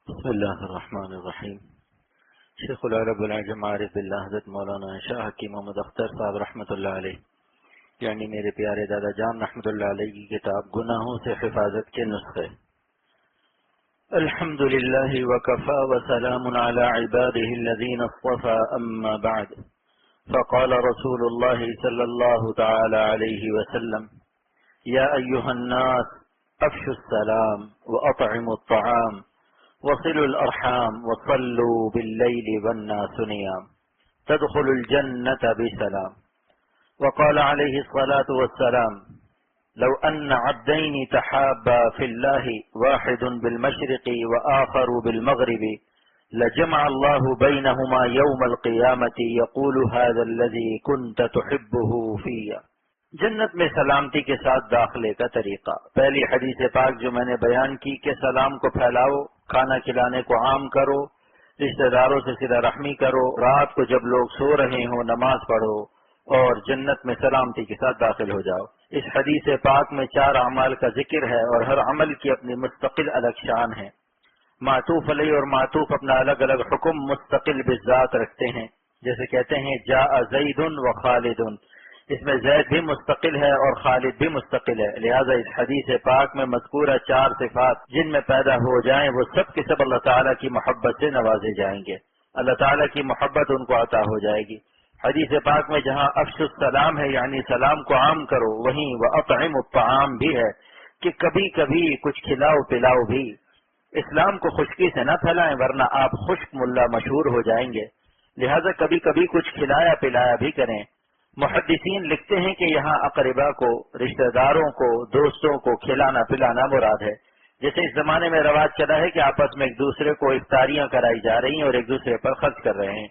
بسم اللہ الرحمن الرحیم۔ شیخ العرب والعجم عارف باللہ حضرت مولانا شاہ حکیم محمد اختر صاحب رحمۃ اللہ علیہ یعنی میرے پیارے دادا جان رحمۃ اللہ علیہ کی کتاب گناہوں سے حفاظت کے نسخے۔ الحمد للہ وکفی وسلام علی عباده الذین اصطفى اما بعد فقال رسول اللہ صلی اللہ تعالی علیہ وسلم یا ایہا الناس افشوا السلام واطعموا الطعام وصلوا الأرحام وصلوا بالليل والناس نيام تدخلوا الجنة بسلام۔ وقال عليه الصلاة والسلام لو أن عبدين تحابا في الله واحد بالمشرق وآخر بالمغرب لجمع الله بينهما يوم القيامة يقول هذا الذي كنت تحبه في۔ جنت میں سلامتی کے ساتھ داخلے کا طریقہ۔ پہلی حدیث پاک جو میں نے بیان کی کہ سلام کو پھیلاؤ، کھانا کھلانے کو عام کرو، رشتہ داروں سے صلہ رحمی کرو، رات کو جب لوگ سو رہے ہوں نماز پڑھو اور جنت میں سلامتی کے ساتھ داخل ہو جاؤ۔ اس حدیث پاک میں 4 اعمال کا ذکر ہے اور ہر عمل کی اپنی مستقل الگ شان ہے۔ معطوف علیہ اور معطوف اپنا الگ الگ حکم مستقل بالذات رکھتے ہیں، جیسے کہتے ہیں جاء زید و خالد، اس میں زید بھی مستقل ہے اور خالد بھی مستقل ہے، لہذا اس حدیث پاک میں مذکورہ 4 صفات جن میں پیدا ہو جائیں وہ سب کے سب اللہ تعالیٰ کی محبت سے نوازے جائیں گے، اللہ تعالیٰ کی محبت ان کو عطا ہو جائے گی۔ حدیث پاک میں جہاں افشوا السلام ہے یعنی سلام کو عام کرو، وہیں واطعموا الطعام بھی ہے کہ کبھی کبھی کچھ کھلاؤ پلاؤ بھی۔ اسلام کو خشکی سے نہ پھیلائیں ورنہ آپ خشک ملا مشہور ہو جائیں گے، لہذا کبھی کبھی کچھ کھلایا پلایا بھی کریں۔ محدثین لکھتے ہیں کہ یہاں اقربا کو، رشتہ داروں کو، دوستوں کو کھلانا پلانا مراد ہے، جیسے اس زمانے میں رواج چلا ہے کہ آپس میں ایک دوسرے کو افطاریاں کرائی جا رہی ہیں اور ایک دوسرے پر خرچ کر رہے ہیں۔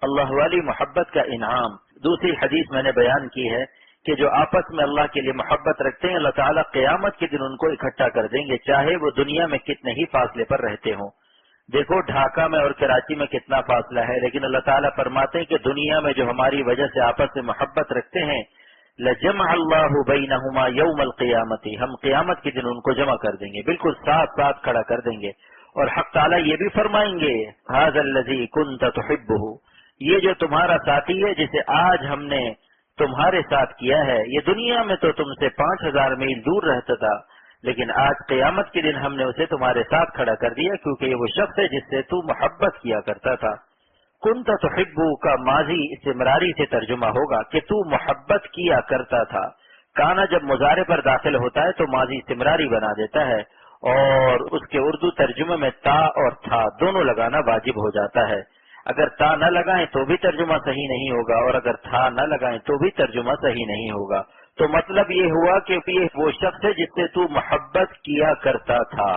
اللہ والی محبت کا انعام۔ دوسری حدیث میں نے بیان کی ہے کہ جو آپس میں اللہ کے لیے محبت رکھتے ہیں اللہ تعالیٰ قیامت کے دن ان کو اکٹھا کر دیں گے، چاہے وہ دنیا میں کتنے ہی فاصلے پر رہتے ہوں۔ دیکھو ڈھاکہ میں اور کراچی میں کتنا فاصلہ ہے، لیکن اللہ تعالیٰ فرماتے ہیں کہ دنیا میں جو ہماری وجہ سے آپس میں محبت رکھتے ہیں لجمع اللہ بینہما یوم القیامت، ہم قیامت کے دن ان کو جمع کر دیں گے، بالکل ساتھ ساتھ کھڑا کر دیں گے۔ اور حق تعالیٰ یہ بھی فرمائیں گے ھذا الذی کنت تحبہ، یہ جو تمہارا ساتھی ہے جسے آج ہم نے تمہارے ساتھ کیا ہے، یہ دنیا میں تو تم سے 5000 میل دور رہتا تھا، لیکن آج قیامت کے دن ہم نے اسے تمہارے ساتھ کھڑا کر دیا کیونکہ یہ وہ شخص ہے جس سے تو محبت کیا کرتا تھا۔ کنت تحبو کا ماضی استمراری سے ترجمہ ہوگا کہ تو محبت کیا کرتا تھا۔ کانا جب مضارع پر داخل ہوتا ہے تو ماضی استمراری بنا دیتا ہے اور اس کے اردو ترجمے میں تا اور تھا دونوں لگانا واجب ہو جاتا ہے۔ اگر تا نہ لگائیں تو بھی ترجمہ صحیح نہیں ہوگا اور اگر تھا نہ لگائیں تو بھی ترجمہ صحیح نہیں ہوگا۔ تو مطلب یہ ہوا کہ یہ وہ شخص ہے جس سے تو محبت کیا کرتا تھا۔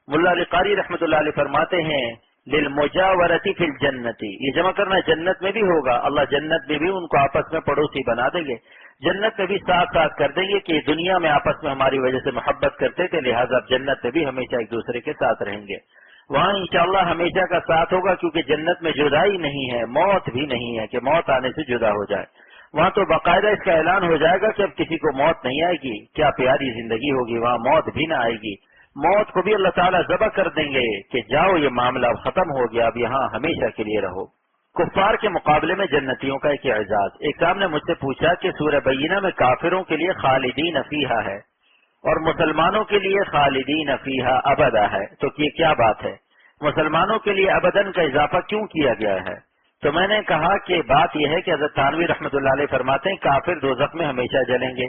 ملا علی قاری رحمۃ اللہ علیہ فرماتے ہیں للمجاورتی فی الجنتی، یہ جمع کرنا جنت میں بھی ہوگا، اللہ جنت میں بھی ان کو آپس میں پڑوسی بنا دیں گے، جنت میں بھی ساتھ ساتھ کر دیں گے کہ دنیا میں آپس میں ہماری وجہ سے محبت کرتے تھے، لہٰذا جنت میں بھی ہمیشہ ایک دوسرے کے ساتھ رہیں گے۔ وہاں انشاءاللہ ہمیشہ کا ساتھ ہوگا کیونکہ جنت میں جدائی نہیں ہے، موت بھی نہیں ہے کہ موت آنے سے جدا ہو جائے۔ وہاں تو باقاعدہ اس کا اعلان ہو جائے گا کہ اب کسی کو موت نہیں آئے گی، کیا پیاری زندگی ہوگی، وہاں موت بھی نہ آئے گی۔ موت کو بھی اللہ تعالیٰ ذبح کر دیں گے کہ جاؤ یہ معاملہ اب ختم ہو گیا، اب یہاں ہمیشہ کے لیے رہو۔ کفار کے مقابلے میں جنتیوں کا ایک اعزاز۔ ایک صاحب نے مجھ سے پوچھا کہ سورہ بینہ میں کافروں کے لیے خالدین فیہا ہے اور مسلمانوں کے لیے خالدین فیہا ابدا ہے، تو یہ کیا بات ہے؟ مسلمانوں کے لیے ابدن کا اضافہ کیوں کیا گیا ہے؟ تو میں نے کہا کہ بات یہ ہے کہ حضرت تھانوی رحمۃ اللہ علیہ فرماتے ہیں کافر دوزخ میں ہمیشہ جلیں گے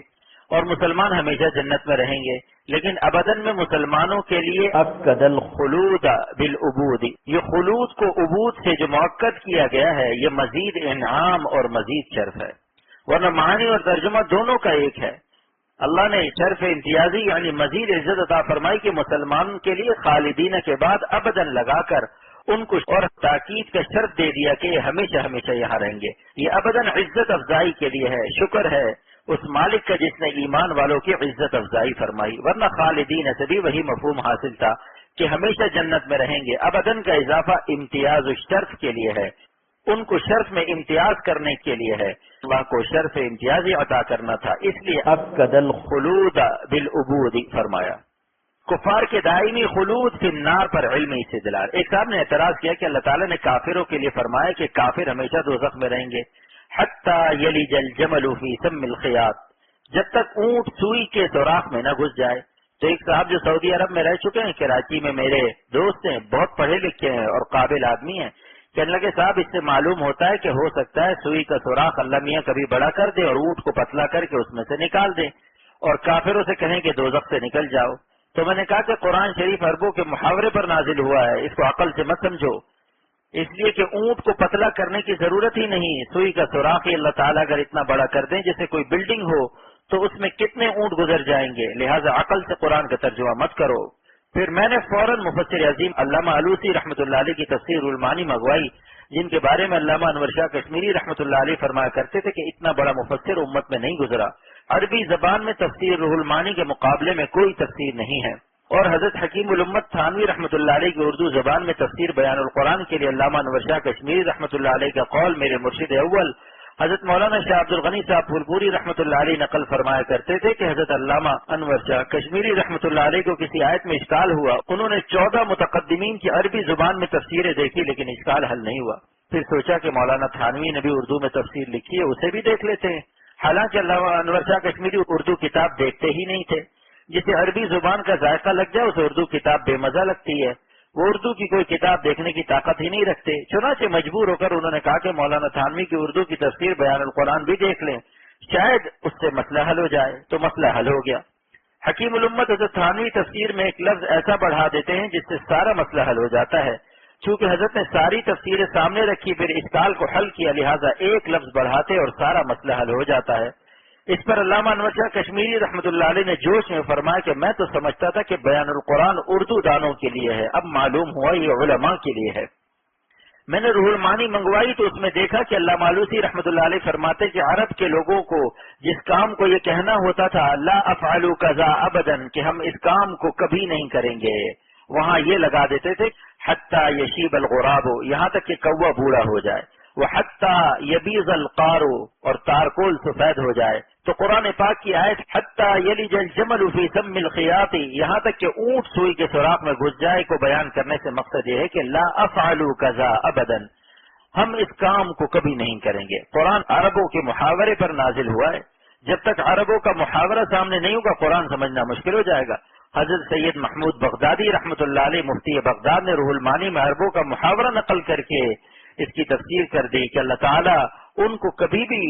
اور مسلمان ہمیشہ جنت میں رہیں گے، لیکن ابدن میں مسلمانوں کے لیے اکد الخلود بالعبود، یہ خلود کو عبود سے جو موقت کیا گیا ہے یہ مزید انعام اور مزید شرف ہے، ورنہ معنی اور ترجمہ دونوں کا ایک ہے۔ اللہ نے شرف امتیازی یعنی مزید عزت عطا فرمائی کہ مسلمان کے لیے خالدین کے بعد ابدن لگا کر ان کو اور تاکید کا شرط دے دیا کہ یہ ہمیشہ ہمیشہ یہاں رہیں گے۔ یہ ابدن عزت افزائی کے لیے ہے، شکر ہے اس مالک کا جس نے ایمان والوں کی عزت افزائی فرمائی، ورنہ خالدین سے بھی وہی مفہوم حاصل تھا کہ ہمیشہ جنت میں رہیں گے۔ ابدن کا اضافہ امتیاز و شرف کے لیے ہے، ان کو شرف میں امتیاز کرنے کے لیے ہے، اللہ کو شرف امتیازی عطا کرنا تھا، اس لیے اکد الخلود بالعبود فرمایا۔ کفار کے دائمی خلود فی النار پر علمی استدلال۔ ایک صاحب نے اعتراض کیا کہ اللہ تعالیٰ نے کافروں کے لیے فرمایا کہ کافر ہمیشہ دوزخ میں رہیں گے، حتی یلج الجمل فی سم الخیاط، جب تک اونٹ سوئی کے سوراخ میں نہ گھس جائے۔ تو ایک صاحب جو سعودی عرب میں رہ چکے ہیں، کراچی میں میرے دوست ہیں، بہت پڑھے لکھے ہیں اور قابل آدمی ہیں، کہنے لگے صاحب اس سے معلوم ہوتا ہے کہ ہو سکتا ہے سوئی کا سوراخ اللہ میاں کبھی بڑا کر دے اور اونٹ کو پتلا کر کے اس میں سے نکال دے اور کافروں سے کہیں کہ دوزخ سے نکل جاؤ۔ تو میں نے کہا کہ قرآن شریف عربوں کے محاورے پر نازل ہوا ہے، اس کو عقل سے مت سمجھو، اس لیے کہ اونٹ کو پتلا کرنے کی ضرورت ہی نہیں، سوئی کا سوراخ ہی اللہ تعالیٰ اگر اتنا بڑا کر دیں جیسے کوئی بلڈنگ ہو تو اس میں کتنے اونٹ گزر جائیں گے، لہٰذا عقل سے قرآن کا ترجمہ مت کرو۔ پھر میں نے فوراً مفسر عظیم علامہ آلوسی رحمۃ اللہ علیہ کی تفسیر المعانی منگوائی، جن کے بارے میں علامہ انور شاہ کشمیری رحمۃ اللہ علیہ فرمایا کرتے تھے کہ اتنا بڑا مفسر امت میں نہیں گزرا، عربی زبان میں تفسیر روح المعانی کے مقابلے میں کوئی تفسیر نہیں ہے۔ اور حضرت حکیم الامت تھانوی رحمۃ اللہ علیہ کی اردو زبان میں تفسیر بیان القرآن کے لیے علامہ انور شاہ کشمیری رحمۃ اللہ علیہ کا قول میرے مرشد اول حضرت مولانا شاہ عبد الغنی صاحب پھولپوری رحمۃ اللہ علیہ نقل فرمایا کرتے تھے کہ حضرت علامہ انور شاہ کشمیری رحمۃ اللہ علیہ کو کسی آیت میں اشکال ہوا، انہوں نے 14 متقدمین کی عربی زبان میں تفسیریں دیکھی لیکن اشکال حل نہیں ہوا۔ پھر سوچا کہ مولانا تھانوی نے بھی اردو میں تفسیر لکھی ہے، اسے بھی دیکھ لیتے ہیں، حالانکہ علامہ انور شاہ کشمیری اردو کتاب دیکھتے ہی نہیں تھے۔ جسے عربی زبان کا ذائقہ لگ جائے اسے اردو کتاب بے مزہ لگتی ہے، وہ اردو کی کوئی کتاب دیکھنے کی طاقت ہی نہیں رکھتے۔ چنانچہ مجبور ہو کر انہوں نے کہا کہ مولانا تھانوی کی اردو کی تفسیر بیان القرآن بھی دیکھ لیں، شاید اس سے مسئلہ حل ہو جائے۔ تو مسئلہ حل ہو گیا۔ حکیم الامت حضرت تھانوی تفسیر میں ایک لفظ ایسا بڑھا دیتے ہیں جس سے سارا مسئلہ حل ہو جاتا ہے۔ چونکہ حضرت نے ساری تفسیریں سامنے رکھی پھر اشکال کو حل کیا، لہٰذا ایک لفظ بڑھاتے اور سارا مسئلہ حل ہو جاتا ہے۔ اس پر علامہ انور شاہ کشمیری رحمۃ اللہ علیہ نے جوش میں فرمایا کہ میں تو سمجھتا تھا کہ بیان القرآن اردو دانوں کے لیے ہے، اب معلوم ہوا یہ علماء کے لیے ہے۔ میں نے روح المعانی منگوائی تو اس میں دیکھا کہ علامہ آلوسی رحمۃ اللہ علیہ فرماتے کہ عرب کے لوگوں کو جس کام کو یہ کہنا ہوتا تھا لا افعل کذا ابدا، کہ ہم اس کام کو کبھی نہیں کریں گے، وہاں یہ لگا دیتے تھے حتی یشیب الغراب، یہاں تک کہ کوا بوڑھا ہو جائے، وہ حتی یبیض القار، اور تارکول سفید ہو جائے۔ تو قرآن پاک کی آیت حتی یلج الجمل فی سم الخیاط، یہاں تک کہ اونٹ سوئی کے سوراخ میں گھس جائے کو بیان کرنے سے مقصد یہ ہے کہ لا افعل کذا ابدا، ہم اس کام کو کبھی نہیں کریں گے۔ قرآن عربوں کے محاورے پر نازل ہوا ہے، جب تک عربوں کا محاورہ سامنے نہیں ہوگا قرآن سمجھنا مشکل ہو جائے گا۔ حضرت سید محمود بغدادی رحمۃ اللہ علیہ مفتی بغداد نے روح المعانی میں عربوں کا محاورہ نقل کر کے اس کی تفسیر کر دی کہ اللہ تعالیٰ ان کو کبھی بھی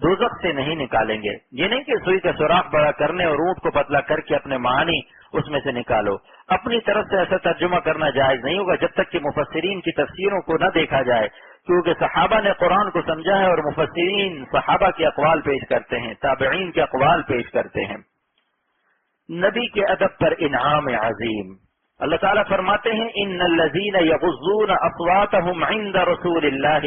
دوزخ سے نہیں نکالیں گے۔ یہ نہیں کہ سوئی کا سوراخ بڑا کرنے اور اونٹ کو پتلا کر کے اپنے معانی اس میں سے نکالو، اپنی طرف سے ایسا ترجمہ کرنا جائز نہیں ہوگا جب تک کہ مفسرین کی تفسیروں کو نہ دیکھا جائے، کیونکہ صحابہ نے قرآن کو سمجھا ہے اور مفسرین صحابہ کے اقوال پیش کرتے ہیں، تابعین کے اقوال پیش کرتے ہیں۔ نبی کے ادب پر انعام عظیم، اللہ تعالیٰ فرماتے ہیں ان الذین یغضون اصواتهم عند رسول اللہ،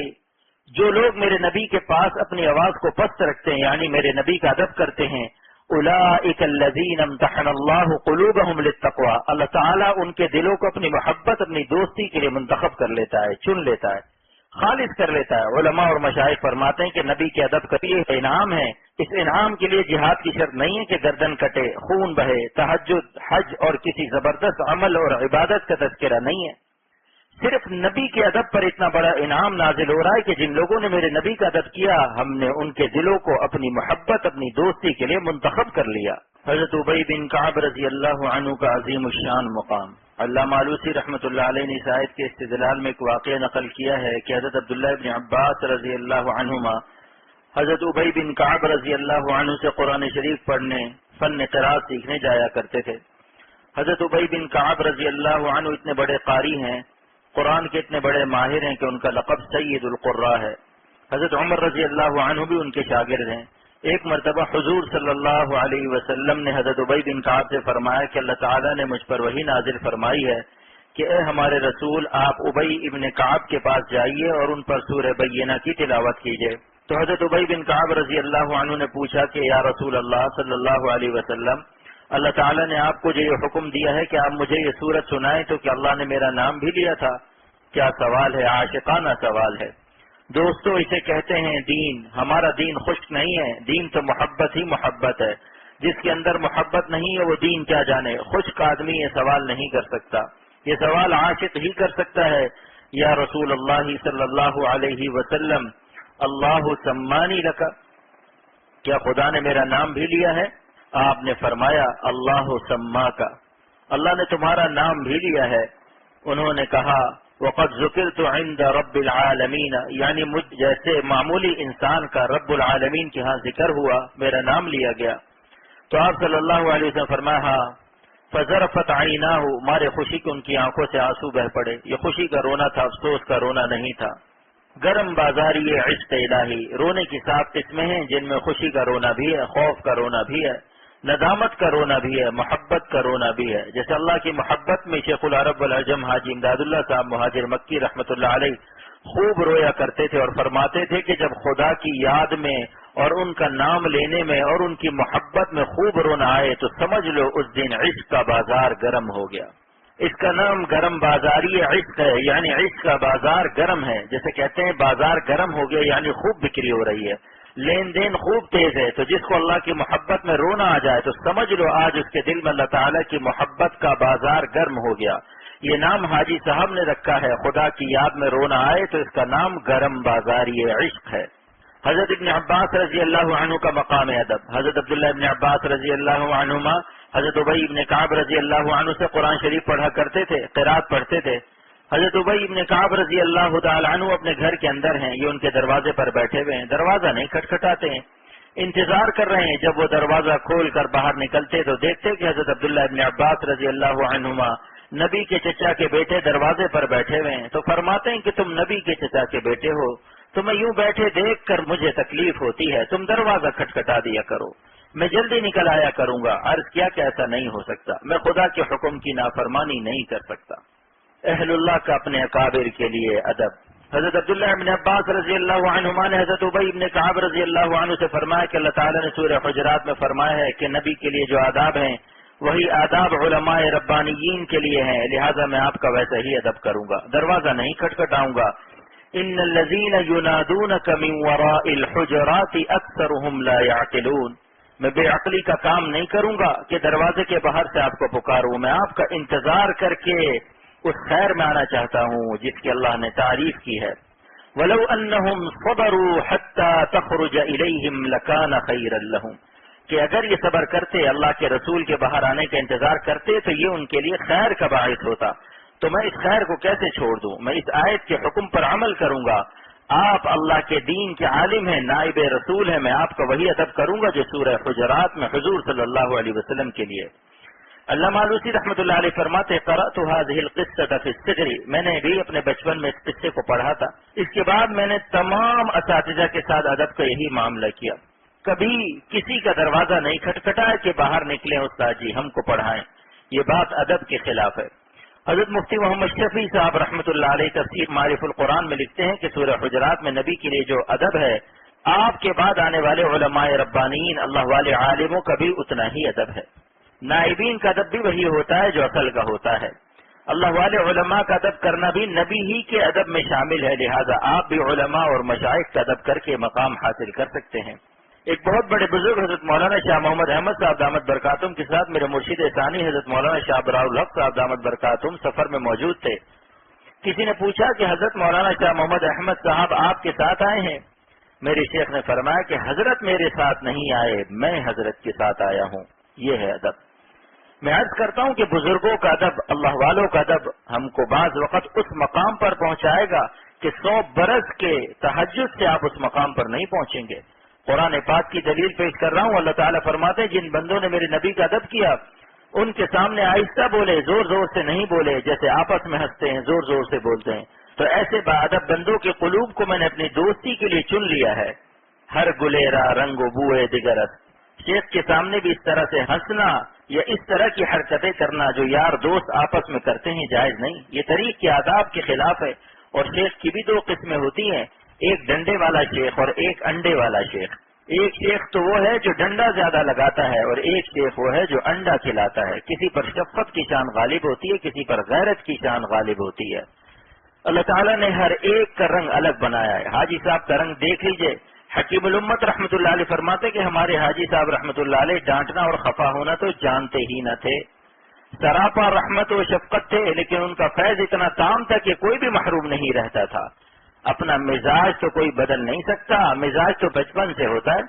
جو لوگ میرے نبی کے پاس اپنی آواز کو پست رکھتے ہیں یعنی میرے نبی کا ادب کرتے ہیں، اولئک الذین امتحن اللہ قلوبهم للتقوی، اللہ تعالیٰ ان کے دلوں کو اپنی محبت اپنی دوستی کے لیے منتخب کر لیتا ہے، چن لیتا ہے، خالص کر لیتا ہے۔ علماء اور مشائخ فرماتے ہیں کہ نبی کے ادب کا یہ انعام ہے، اس انعام کے لیے جہاد کی شرط نہیں ہے کہ گردن کٹے، خون بہے، تہجد، حج اور کسی زبردست عمل اور عبادت کا تذکرہ نہیں ہے، صرف نبی کے ادب پر اتنا بڑا انعام نازل ہو رہا ہے کہ جن لوگوں نے میرے نبی کا ادب کیا ہم نے ان کے دلوں کو اپنی محبت اپنی دوستی کے لیے منتخب کر لیا۔ حضرت ابی بن کعب رضی اللہ عنہ کا عظیم الشان مقام، علامہ آلوسی رحمۃ اللہ علیہ نے اس آیت کے استدلال میں ایک واقعہ نقل کیا ہے کہ حضرت عبداللہ بن عباس رضی اللہ عنہما حضرت ابی بن کعب رضی اللہ عنہ سے قرآن شریف پڑھنے فن قراءت سیکھنے جایا کرتے تھے۔ حضرت ابی بن کعب رضی اللہ عنہ اتنے بڑے قاری ہیں، قرآن کے اتنے بڑے ماہر ہیں کہ ان کا لقب سید القراء ہے۔ حضرت عمر رضی اللہ عنہ بھی ان کے شاگرد ہیں۔ ایک مرتبہ حضور صلی اللہ علیہ وسلم نے حضرت ابی بن کعب سے فرمایا کہ اللہ تعالیٰ نے مجھ پر وحی نازل فرمائی ہے کہ اے ہمارے رسول آپ ابی ابن کعب کے پاس جائیے اور ان پر سورہ بینہ کی تلاوت کیجیے۔ تو حضرت ابی بن کعب رضی اللہ عنہ نے پوچھا کہ یا رسول اللہ صلی اللہ علیہ وسلم، اللہ تعالیٰ نے آپ کو جو یہ حکم دیا ہے کہ آپ مجھے یہ سورت سنائیں تو کہ اللہ نے میرا نام بھی لیا تھا؟ کیا سوال ہے، عاشقانہ سوال ہے۔ دوستو اسے کہتے ہیں دین، ہمارا دین خشک نہیں ہے، دین تو محبت ہی محبت ہے۔ جس کے اندر محبت نہیں ہے وہ دین کیا جانے. خشک آدمی یہ سوال نہیں کر سکتا، یہ سوال عاشق ہی کر سکتا ہے. یا رسول اللہ صلی اللہ علیہ وسلم اللہ سمانی لکا، کیا خدا نے میرا نام بھی لیا ہے؟ آپ نے فرمایا اللہ سما کا، اللہ نے تمہارا نام بھی لیا ہے. انہوں نے کہا وقد ذکرت عند رب العالمین، یعنی مجھ جیسے معمولی انسان کا رب العالمین کے ہاں ذکر ہوا، میرا نام لیا گیا. تو آپ صلی اللہ علیہ وسلم فرمایا فذرفت عیناہ، مارے خوشی کے ان کی آنکھوں سے آنسو بہ پڑے. یہ خوشی کا رونا تھا، افسوس کا رونا نہیں تھا. گرم بازاری عشق الہی، رونے کی 7 قسمیں ہیں جن میں خوشی کا رونا بھی ہے، خوف کا رونا بھی ہے، ندامت کا رونا بھی ہے، محبت کا رونا بھی ہے. جیسے اللہ کی محبت میں شیخ العرب والعجم حاجی امداد اللہ صاحب مہاجر مکی رحمۃ اللہ علیہ خوب رویا کرتے تھے اور فرماتے تھے کہ جب خدا کی یاد میں اور ان کا نام لینے میں اور ان کی محبت میں خوب رونا آئے تو سمجھ لو اس دن عشق کا بازار گرم ہو گیا. اس کا نام گرم بازاری عشق ہے، یعنی عشق کا بازار گرم ہے. جیسے کہتے ہیں بازار گرم ہو گیا، یعنی خوب بکری ہو رہی ہے، لین دین خوب تیز ہے. تو جس کو اللہ کی محبت میں رونا آ جائے تو سمجھ لو آج اس کے دل میں اللہ تعالیٰ کی محبت کا بازار گرم ہو گیا. یہ نام حاجی صاحب نے رکھا ہے، خدا کی یاد میں رونا آئے تو اس کا نام گرم بازاری عشق ہے. حضرت ابن عباس رضی اللہ عنہ کا مقام ادب، حضرت عبداللہ ابن عباس رضی اللہ عنہما حضرت ابی ابن کعب رضی اللہ عنہ سے قرآن شریف پڑھا کرتے تھے، قرات پڑھتے تھے. حضرت ابی ابن کعب رضی اللہ تعالی عنہ اپنے گھر کے اندر ہیں، یہ ان کے دروازے پر بیٹھے ہوئے ہیں، دروازہ نہیں کھٹکھٹاتے ہیں، انتظار کر رہے ہیں. جب وہ دروازہ کھول کر باہر نکلتے تو دیکھتے کہ حضرت عبداللہ ابن عباس رضی اللہ عنہما نبی کے چچا کے بیٹے دروازے پر بیٹھے ہوئے ہیں. تو فرماتے ہیں کہ تم نبی کے چچا کے بیٹے ہو، تمہیں یوں بیٹھے دیکھ کر مجھے تکلیف ہوتی ہے، تم دروازہ کھٹکھٹا دیا کرو، میں جلدی نکل آیا کروں گا. عرض کیا کہ ایسا نہیں ہو سکتا، میں خدا کے حکم کی نافرمانی نہیں کر سکتا. اہل اللہ کا اپنے اکابر کے لیے ادب. حضرت عبداللہ ابن عباس رضی اللہ عنہما نے حضرت ابی ابن کعب رضی اللہ عنہ سے فرمایا کہ اللہ تعالیٰ نے سورہ حجرات میں فرمایا ہے کہ نبی کے لیے جو آداب ہیں وہی آداب علماء ربانیین کے لیے ہیں، لہذا میں آپ کا ویسا ہی ادب کروں گا، دروازہ نہیں کھٹکھٹاؤں گا. ان الذین ینادونک من وراء الحجرات اکثرهم لا یعقلون، میں بے عقلی کا کام نہیں کروں گا کہ دروازے کے باہر سے آپ کو پکاروں، میں آپ کا انتظار کر کے اس خیر میں آنا چاہتا ہوں جس کی اللہ نے تعریف کی ہے. وَلَوْ أَنَّهُمْ صَبَرُوا حَتَّى تَخْرُجَ إِلَيْهِمْ لَكَانَ خَيْرًا لَهُمْ، کہ اگر یہ صبر کرتے، اللہ کے رسول کے باہر آنے کا انتظار کرتے تو یہ ان کے لیے خیر کا باعث ہوتا. تو میں اس خیر کو کیسے چھوڑ دوں، میں اس آیت کے حکم پر عمل کروں گا. آپ اللہ کے دین کے عالم ہیں، نائب رسول ہیں، میں آپ کا وہی ادب کروں گا جو سورہ حجرات میں حضور صلی اللہ علیہ وسلم کے لیے. علامہ آلوسی رحمۃ اللہ علیہ فرماتے قرأت هذه القصة في الصغر، میں نے بھی اپنے بچپن میں اس قصے کو پڑھا تھا. اس کے بعد میں نے تمام اساتذہ کے ساتھ ادب کا یہی معاملہ کیا. کبھی کسی کا دروازہ نہیں کھٹکھٹایا کہ باہر نکلیں استاد جی ہم کو پڑھائیں، یہ بات ادب کے خلاف ہے. حضرت مفتی محمد شفیع صاحب رحمۃ اللہ علیہ تفسیر معرف القرآن میں لکھتے ہیں کہ سورہ حجرات میں نبی کے لیے جو ادب ہے، آپ کے بعد آنے والے علماء ربانیین اللہ والے عالموں کا بھی اتنا ہی ادب ہے. نائبین کا ادب بھی وہی ہوتا ہے جو عقل کا ہوتا ہے. اللہ والے علماء کا ادب کرنا بھی نبی ہی کے ادب میں شامل ہے، لہذا آپ بھی علماء اور مشائخ کا ادب کر کے مقام حاصل کر سکتے ہیں. ایک بہت بڑے بزرگ حضرت مولانا شاہ محمد احمد صاحب دامت برکاتم کے ساتھ میرے مرشد ثانی حضرت مولانا شاہ ابرار الحق صاحب دامت برکاتم سفر میں موجود تھے. کسی نے پوچھا کہ حضرت مولانا شاہ محمد احمد صاحب آپ کے ساتھ آئے ہیں؟ میرے شیخ نے فرمایا کہ حضرت میرے ساتھ نہیں آئے، میں حضرت کے ساتھ آیا ہوں. یہ ہے ادب. میں عرض کرتا ہوں کہ بزرگوں کا ادب، اللہ والوں کا ادب ہم کو بعض وقت اس مقام پر پہنچائے گا کہ 100 برس کے تہجد سے آپ اس مقام پر نہیں پہنچیں گے. قرآن پاک کی دلیل پیش کر رہا ہوں. اللہ تعالیٰ فرماتے ہیں جن بندوں نے میرے نبی کا ادب کیا ان کے سامنے آہستہ بولے، زور زور سے نہیں بولے، جیسے آپس میں ہنستے ہیں زور زور سے بولتے ہیں. تو ایسے باادب بندوں کے قلوب کو میں نے اپنی دوستی کے لیے چن لیا ہے. ہر گلیرا رنگ و بوئے دگرس، شیخ کے سامنے بھی اس طرح سے ہنسنا یا اس طرح کی حرکتیں کرنا جو یار دوست آپس میں کرتے ہیں جائز نہیں. یہ طریق کے آداب کے خلاف ہے. اور شیخ کی بھی 2 قسمیں ہوتی ہیں، ایک ڈنڈے والا شیخ اور ایک انڈے والا شیخ. ایک شیخ تو وہ ہے جو ڈنڈا زیادہ لگاتا ہے اور ایک شیخ وہ ہے جو انڈا کھلاتا ہے. کسی پر شفقت کی شان غالب ہوتی ہے، کسی پر غیرت کی شان غالب ہوتی ہے. اللہ تعالیٰ نے ہر ایک کا رنگ الگ بنایا ہے. حاجی صاحب کا رنگ دیکھ لیجئے، حکیم الامت رحمۃ اللہ علیہ فرماتے کہ ہمارے حاجی صاحب رحمۃ اللہ علیہ ڈانٹنا اور خفا ہونا تو جانتے ہی نہ تھے، سراپا رحمت و شفقت تھے، لیکن ان کا فیض اتنا تام تھا کہ کوئی بھی محروم نہیں رہتا تھا۔ اپنا مزاج تو کوئی بدل نہیں سکتا، مزاج تو بچپن سے ہوتا ہے۔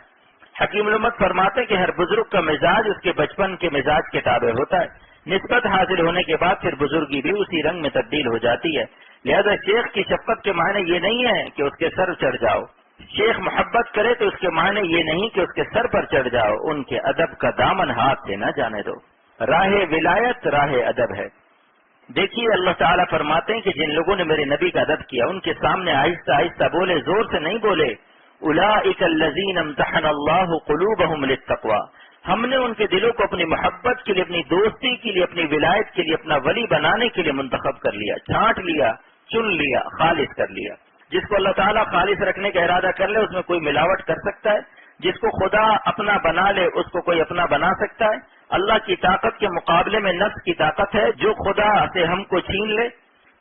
حکیم الامت فرماتے کہ ہر بزرگ کا مزاج اس کے بچپن کے مزاج کے تابع ہوتا ہے، نسبت حاصل ہونے کے بعد پھر بزرگی بھی اسی رنگ میں تبدیل ہو جاتی ہے۔ لہذا شیخ کی شفقت کے معنی یہ نہیں ہے کہ اس کے سر چڑھ جاؤ، شیخ محبت کرے تو اس کے معنی یہ نہیں کہ اس کے سر پر چڑھ جاؤ، ان کے ادب کا دامن ہاتھ سے نہ جانے دو۔ راہ ولایت راہ ادب ہے۔ دیکھیے اللہ تعالیٰ فرماتے ہیں کہ جن لوگوں نے میرے نبی کا ادب کیا، ان کے سامنے آہستہ آہستہ بولے، زور سے نہیں بولے۔ اولئک الذین امتحن اللہ قلوبہم للتقوی، ہم نے ان کے دلوں کو اپنی محبت کے لیے، اپنی دوستی کے لیے، اپنی ولایت کے لیے، اپنا ولی بنانے کے لیے منتخب کر لیا، چھانٹ لیا، چن لیا، خالص کر لیا۔ جس کو اللہ تعالیٰ خالص رکھنے کا ارادہ کر لے اس میں کوئی ملاوٹ کر سکتا ہے؟ جس کو خدا اپنا بنا لے اس کو کوئی اپنا بنا سکتا ہے؟ اللہ کی طاقت کے مقابلے میں نفس کی طاقت ہے، جو خدا سے ہم کو چھین لے۔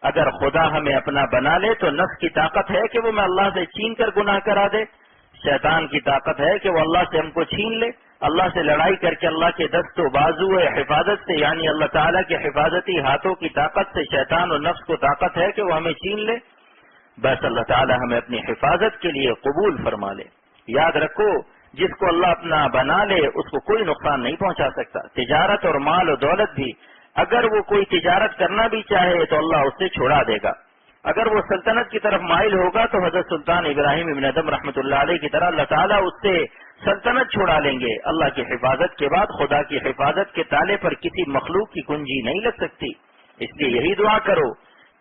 اگر خدا ہمیں اپنا بنا لے تو نفس کی طاقت ہے کہ وہ میں اللہ سے چھین کر گناہ کرا دے، شیطان کی طاقت ہے کہ وہ اللہ سے ہم کو چھین لے، اللہ سے لڑائی کر کے اللہ کے دست و بازو حفاظت سے، یعنی اللہ تعالیٰ کے حفاظتی ہاتھوں کی طاقت سے شیطان اور نفس کو طاقت ہے کہ وہ ہمیں چھین لے۔ بس اللہ تعالیٰ ہمیں اپنی حفاظت کے لیے قبول فرما لے۔ یاد رکھو، جس کو اللہ اپنا بنا لے اس کو کوئی نقصان نہیں پہنچا سکتا۔ تجارت اور مال و دولت بھی، اگر وہ کوئی تجارت کرنا بھی چاہے تو اللہ اس سے چھڑا دے گا۔ اگر وہ سلطنت کی طرف مائل ہوگا تو حضرت سلطان ابراہیم ابن ادم رحمۃ اللہ علیہ کی طرح اللہ تعالیٰ اس سے سلطنت چھڑا لیں گے۔ اللہ کی حفاظت کے بعد خدا کی حفاظت کے تالے پر کسی مخلوق کی کنجی نہیں لگ سکتی۔ اس لیے یہی دعا کرو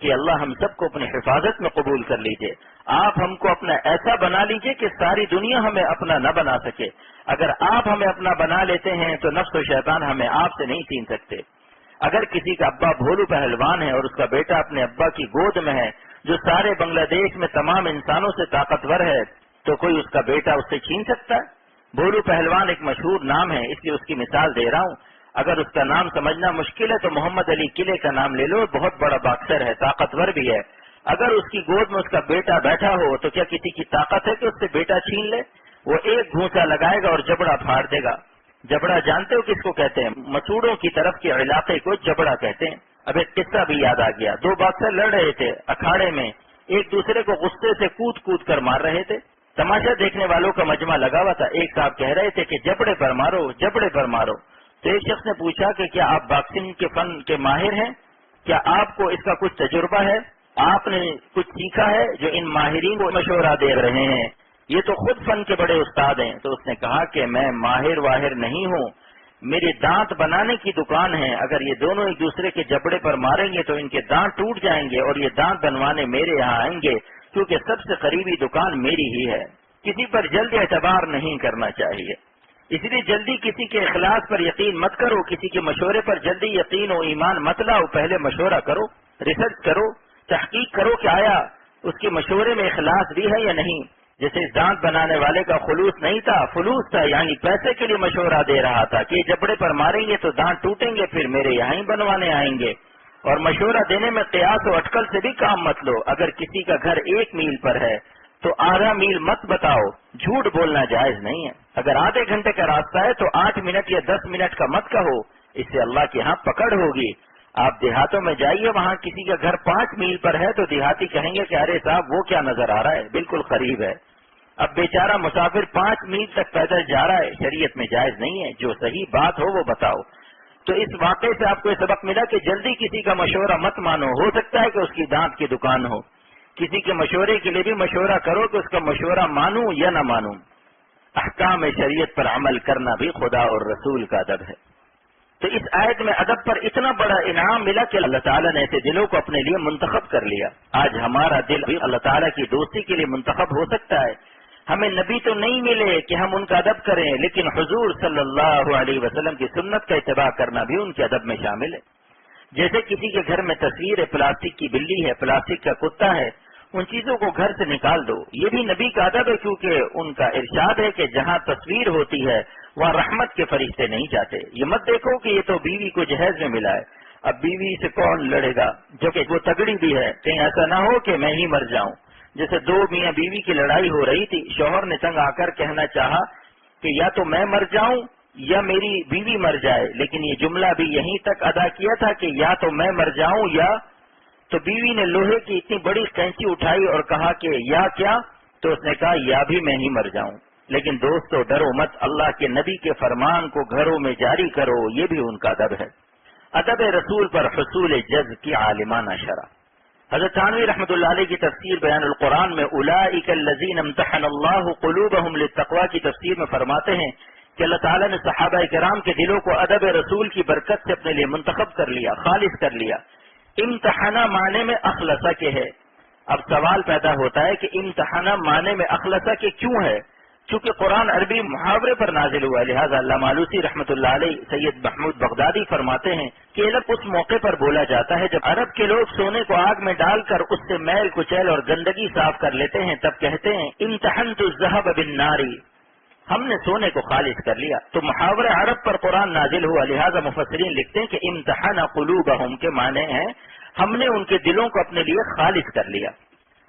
کہ اللہ ہم سب کو اپنی حفاظت میں قبول کر لیجئے۔ آپ ہم کو اپنا ایسا بنا لیجئے کہ ساری دنیا ہمیں اپنا نہ بنا سکے۔ اگر آپ ہمیں اپنا بنا لیتے ہیں تو نفس و شیطان ہمیں آپ سے نہیں چھین سکتے۔ اگر کسی کا ابا بھولو پہلوان ہے اور اس کا بیٹا اپنے ابا کی گود میں ہے، جو سارے بنگلہ دیش میں تمام انسانوں سے طاقتور ہے، تو کوئی اس کا بیٹا اس سے چھین سکتا ہے؟ بھولو پہلوان ایک مشہور نام ہے، اس لیے اس کی مثال دے رہا ہوں۔ اگر اس کا نام سمجھنا مشکل ہے تو محمد علی قلعے کا نام لے لو، بہت بڑا باکسر ہے، طاقتور بھی ہے۔ اگر اس کی گود میں اس کا بیٹا بیٹھا ہو تو کیا کسی کی طاقت ہے کہ اس سے بیٹا چھین لے؟ وہ ایک گھونسا لگائے گا اور جبڑا پھاڑ دے گا۔ جبڑا جانتے ہو کس کو کہتے ہیں؟ مسوڑوں کی طرف کے علاقے کو جبڑا کہتے ہیں۔ اب ایک قصہ بھی یاد آ گیا، دو باکسر لڑ رہے تھے اکھاڑے میں، ایک دوسرے کو غصے سے کود کود کر مار رہے تھے۔ تماشا دیکھنے والوں کا مجمع لگا ہوا تھا۔ ایک صاحب کہہ رہے تھے کہ جبڑے پر مارو، جبڑے پر مارو۔ تو ایک شخص نے پوچھا کہ کیا آپ باکسنگ کے فن کے ماہر ہیں؟ کیا آپ کو اس کا کچھ تجربہ ہے؟ آپ نے کچھ سیکھا ہے جو ان ماہرین کو مشورہ دے رہے ہیں؟ یہ تو خود فن کے بڑے استاد ہیں۔ تو اس نے کہا کہ میں ماہر واہر نہیں ہوں، میری دانت بنانے کی دکان ہے، اگر یہ دونوں ایک دوسرے کے جبڑے پر ماریں گے تو ان کے دانت ٹوٹ جائیں گے اور یہ دانت بنوانے میرے یہاں آئیں گے، کیونکہ سب سے قریبی دکان میری ہی ہے۔ کسی پر جلد اعتبار نہیں کرنا چاہیے، اس لیے جلدی کسی کے اخلاص پر یقین مت کرو، کسی کے مشورے پر جلدی یقین و ایمان مت لاؤ، پہلے مشورہ کرو، ریسرچ کرو، تحقیق کرو کہ آیا اس کے مشورے میں اخلاص بھی ہے یا نہیں۔ جیسے اس دانت بنانے والے کا خلوص نہیں تھا، فلوس تھا، یعنی پیسے کے لیے مشورہ دے رہا تھا کہ جبڑے پر ماریں گے تو دانت ٹوٹیں گے، پھر میرے یہاں ہی بنوانے آئیں گے۔ اور مشورہ دینے میں قیاس و اٹکل سے بھی کام مت لو۔ اگر کسی کا گھر 1 میل پر ہے تو آدھا میل مت بتاؤ، جھوٹ بولنا جائز نہیں ہے۔ اگر آدھے گھنٹے کا راستہ ہے تو 8 منٹ یا 10 منٹ کا مت کہو، اس سے اللہ کے ہاں پکڑ ہوگی۔ آپ دیہاتوں میں جائیے، وہاں کسی کا گھر 5 میل پر ہے تو دیہاتی کہیں گے کہ ارے صاحب وہ کیا نظر آ رہا ہے، بالکل قریب ہے۔ اب بیچارہ مسافر 5 میل تک پیدل جا رہا ہے، شریعت میں جائز نہیں ہے، جو صحیح بات ہو وہ بتاؤ۔ تو اس واقعے سے آپ کو یہ سبق ملا کہ جلدی کسی کا مشورہ مت مانو، ہو سکتا ہے کہ اس کی دانت کی دکان ہو۔ کسی کے مشورے کے لیے بھی مشورہ کرو کہ اس کا مشورہ مانوں یا نہ مانوں۔ احکام شریعت پر عمل کرنا بھی خدا اور رسول کا ادب ہے۔ تو اس آیت میں ادب پر اتنا بڑا انعام ملا کہ اللہ تعالیٰ نے ایسے دلوں کو اپنے لیے منتخب کر لیا۔ آج ہمارا دل بھی اللہ تعالیٰ کی دوستی کے لیے منتخب ہو سکتا ہے۔ ہمیں نبی تو نہیں ملے کہ ہم ان کا ادب کریں، لیکن حضور صلی اللہ علیہ وسلم کی سنت کا اتباع کرنا بھی ان کے ادب میں شامل ہے۔ جیسے کسی کے گھر میں تصویر ہے، پلاسٹک کی بلی ہے، پلاسٹک کا کتا ہے، ان چیزوں کو گھر سے نکال دو۔ یہ بھی نبی کا ادب ہے، کیونکہ ان کا ارشاد ہے کہ جہاں تصویر ہوتی ہے وہاں رحمت کے فرشتے نہیں جاتے۔ یہ مت دیکھو کہ یہ تو بیوی کو جہیز میں ملا ہے، اب بیوی سے کون لڑے گا، جو کہ وہ تگڑی بھی ہے، کہیں ایسا نہ ہو کہ میں ہی مر جاؤں۔ جیسے دو میاں بیوی کی لڑائی ہو رہی تھی، شوہر نے تنگ آ کر کہنا چاہا کہ یا تو میں مر جاؤں یا میری بیوی مر جائے، لیکن یہ جملہ بھی یہیں تک ادا کیا تھا کہ یا تو میں مر جاؤں یا، تو بیوی نے لوہے کی اتنی بڑی کینچی اٹھائی اور کہا کہ یا کیا، تو اس نے کہا یا بھی میں ہی مر جاؤں۔ لیکن دوستو ڈرو مت، اللہ کے نبی کے فرمان کو گھروں میں جاری کرو، یہ بھی ان کا ادب ہے۔ ادب رسول پر حصول جذب کی عالمانہ شرح۔ حضرت تھانوی رحمۃ اللہ علیہ کی تفسیر بیان القرآن میں اولئک الذین امتحن اللہ قلوبہم للتقوی کی تفسیر میں فرماتے ہیں کہ اللہ تعالیٰ نے صحابہ کرام کے دلوں کو ادب رسول کی برکت سے اپنے لیے منتخب کر لیا، خالص کر لیا۔ امتحانہ معنی میں اخلصہ کے ہے۔ اب سوال پیدا ہوتا ہے کہ امتحانہ معنی میں اخلصہ کے کیوں ہے؟ چونکہ قرآن عربی محاورے پر نازل ہوا، لہذا علامہ آلوسی رحمۃ اللہ علیہ سید محمود بغدادی فرماتے ہیں کہ علم اس موقع پر بولا جاتا ہے جب عرب کے لوگ سونے کو آگ میں ڈال کر اس سے میل کچیل اور گندگی صاف کر لیتے ہیں، تب کہتے ہیں امتحنت الذهب بالنار، ہم نے سونے کو خالص کر لیا۔ تو محاورہ عرب پر قرآن نازل ہوا، لہذا مفسرین لکھتے ہیں کہ امتحن قلوبہم کے معنی ہیں ہم نے ان کے دلوں کو اپنے لیے خالص کر لیا۔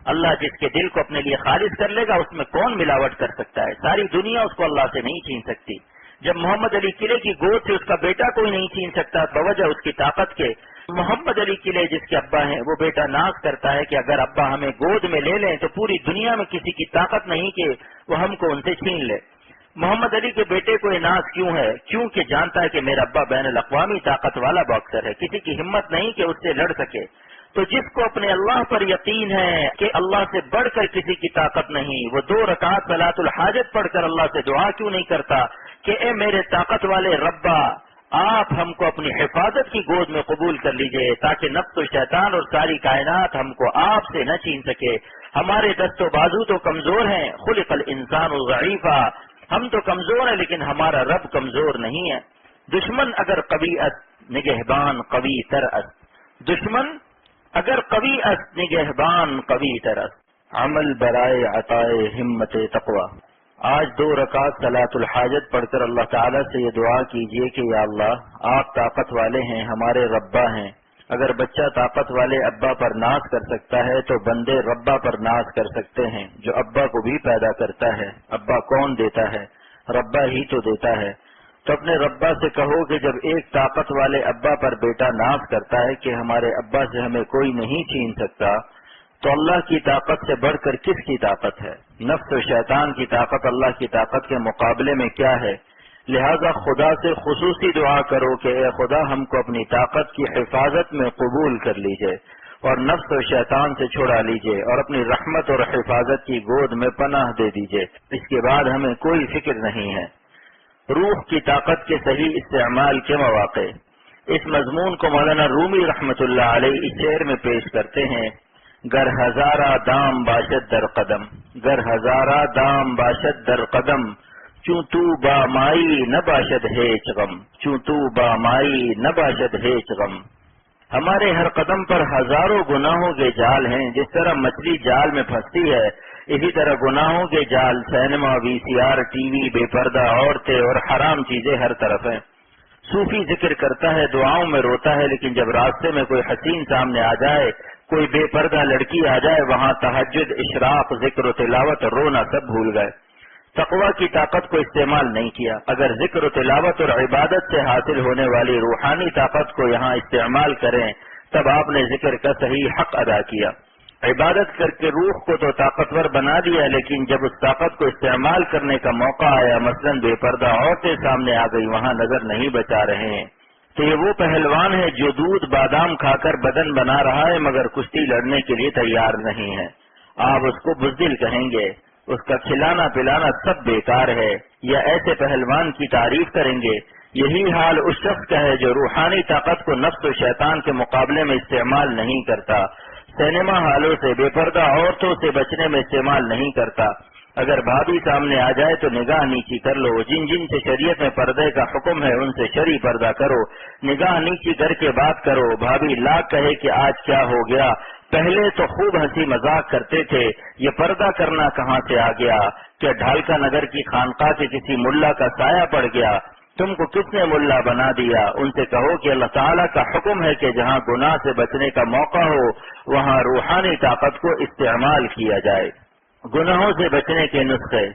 اللہ جس کے دل کو اپنے لیے خالص کر لے گا اس میں کون ملاوٹ کر سکتا ہے؟ ساری دنیا اس کو اللہ سے نہیں چھین سکتی۔ جب محمد علی قلعے کی گود سے اس کا بیٹا کوئی نہیں چھین سکتا بوجہ اس کی طاقت کے، محمد علی قلعے جس کے ابا ہیں وہ بیٹا ناز کرتا ہے کہ اگر ابا ہمیں گود میں لے لیں تو پوری دنیا میں کسی کی طاقت نہیں کہ وہ ہم کو ان سے چھین لے۔ محمد علی کے بیٹے کو یہ ناز کیوں ہے؟ کیونکہ جانتا ہے کہ میرا ابا بین الاقوامی طاقت والا باکسر ہے، کسی کی ہمت نہیں کہ اس سے لڑ سکے۔ تو جس کو اپنے اللہ پر یقین ہے کہ اللہ سے بڑھ کر کسی کی طاقت نہیں، وہ 2 رکعت صلاۃ الحاجت پڑھ کر اللہ سے دعا کیوں نہیں کرتا کہ اے میرے طاقت والے ربا، آپ ہم کو اپنی حفاظت کی گود میں قبول کر لیجئے تاکہ نفس و شیطان اور ساری کائنات ہم کو آپ سے نہ چھین سکے۔ ہمارے دست و بازو تو کمزور ہیں، خلق الانسان ضعیفا، ہم تو کمزور ہیں لیکن ہمارا رب کمزور نہیں ہے۔ دشمن اگر قوی است نگہبان قوی تر است، دشمن اگر قوی است نگہبان قوی تر است، عمل برائے عطائے ہمت تقوی۔ آج 2 رکعت صلاۃ الحاجت پڑھ کر اللہ تعالیٰ سے یہ دعا کیجئے کہ یا اللہ آپ طاقت والے ہیں، ہمارے ربا ہیں۔ اگر بچہ طاقت والے ابا پر ناز کر سکتا ہے تو بندے ربا پر ناز کر سکتے ہیں جو ابا کو بھی پیدا کرتا ہے۔ ابا کون دیتا ہے؟ ربا ہی تو دیتا ہے۔ تو اپنے ربا سے کہو کہ جب ایک طاقت والے ابا پر بیٹا ناز کرتا ہے کہ ہمارے ابا سے ہمیں کوئی نہیں چھین سکتا، تو اللہ کی طاقت سے بڑھ کر کس کی طاقت ہے؟ نفس و شیطان کی طاقت اللہ کی طاقت کے مقابلے میں کیا ہے؟ لہذا خدا سے خصوصی دعا کرو کہ اے خدا ہم کو اپنی طاقت کی حفاظت میں قبول کر لیجئے اور نفس و شیطان سے چھڑا لیجئے اور اپنی رحمت اور حفاظت کی گود میں پناہ دے دیجئے۔ اس کے بعد ہمیں کوئی فکر نہیں ہے۔ روح کی طاقت کے صحیح استعمال کے مواقع، اس مضمون کو مولانا رومی رحمۃ اللہ علیہ اس شعر میں پیش کرتے ہیں: گر ہزارہ دام باشد در قدم، گر ہزارہ دام باشد در قدم، چوں تو با مائی نہ باشد ہیچ غم، چوں تو با مائی نہ باشد ہیچ غم۔ ہمارے ہر قدم پر ہزاروں گناہوں کے جال ہیں، جس طرح مچھلی جال میں پھنستی ہے اسی طرح گناہوں کے جال، سینما، وی سی آر، ٹی وی، بے پردہ عورتیں اور حرام چیزیں ہر طرف ہیں۔ صوفی ذکر کرتا ہے، دعاؤں میں روتا ہے، لیکن جب راستے میں کوئی حسین سامنے آ جائے، کوئی بے پردہ لڑکی آ جائے، وہاں تہجد، اشراق، ذکر و تلاوت، رونا سب بھول گئے۔ تقوی کی طاقت کو استعمال نہیں کیا۔ اگر ذکر و تلاوت اور عبادت سے حاصل ہونے والی روحانی طاقت کو یہاں استعمال کریں تب آپ نے ذکر کا صحیح حق ادا کیا۔ عبادت کر کے روح کو تو طاقتور بنا دیا، لیکن جب اس طاقت کو استعمال کرنے کا موقع آیا، مثلاً بے پردہ عورتیں سامنے آ گئی، وہاں نظر نہیں بچا رہے ہیں۔ تو یہ وہ پہلوان ہے جو دودھ بادام کھا کر بدن بنا رہا ہے مگر کشتی لڑنے کے لیے تیار نہیں ہے۔ آپ اس کو بزدل کہیں گے، اس کا کھلانا پلانا سب بیکار ہے، یا ایسے پہلوان کی تعریف کریں گے۔ یہی حال اس شخص کا ہے جو روحانی طاقت کو نفس و شیطان کے مقابلے میں استعمال نہیں کرتا، سینما ہالوں سے، بے پردہ عورتوں سے بچنے میں استعمال نہیں کرتا۔ اگر بھابھی سامنے آ جائے تو نگاہ نیچی کر لو، جن جن سے شریعت میں پردے کا حکم ہے ان سے شرعی پردہ کرو، نگاہ نیچی کر کے بات کرو۔ بھابھی لاکھ کہے کہ آج کیا ہو گیا، پہلے تو خوب ہنسی مذاق کرتے تھے، یہ پردہ کرنا کہاں سے آ گیا؟ کیا ڈھالکا نگر کی خانقاہ کے کسی ملا کا سایہ پڑ گیا؟ تم کو کس نے ملا بنا دیا؟ ان سے کہو کہ اللہ تعالیٰ کا حکم ہے کہ جہاں گناہ سے بچنے کا موقع ہو وہاں روحانی طاقت کو استعمال کیا جائے۔ گناہوں سے بچنے کے نسخے: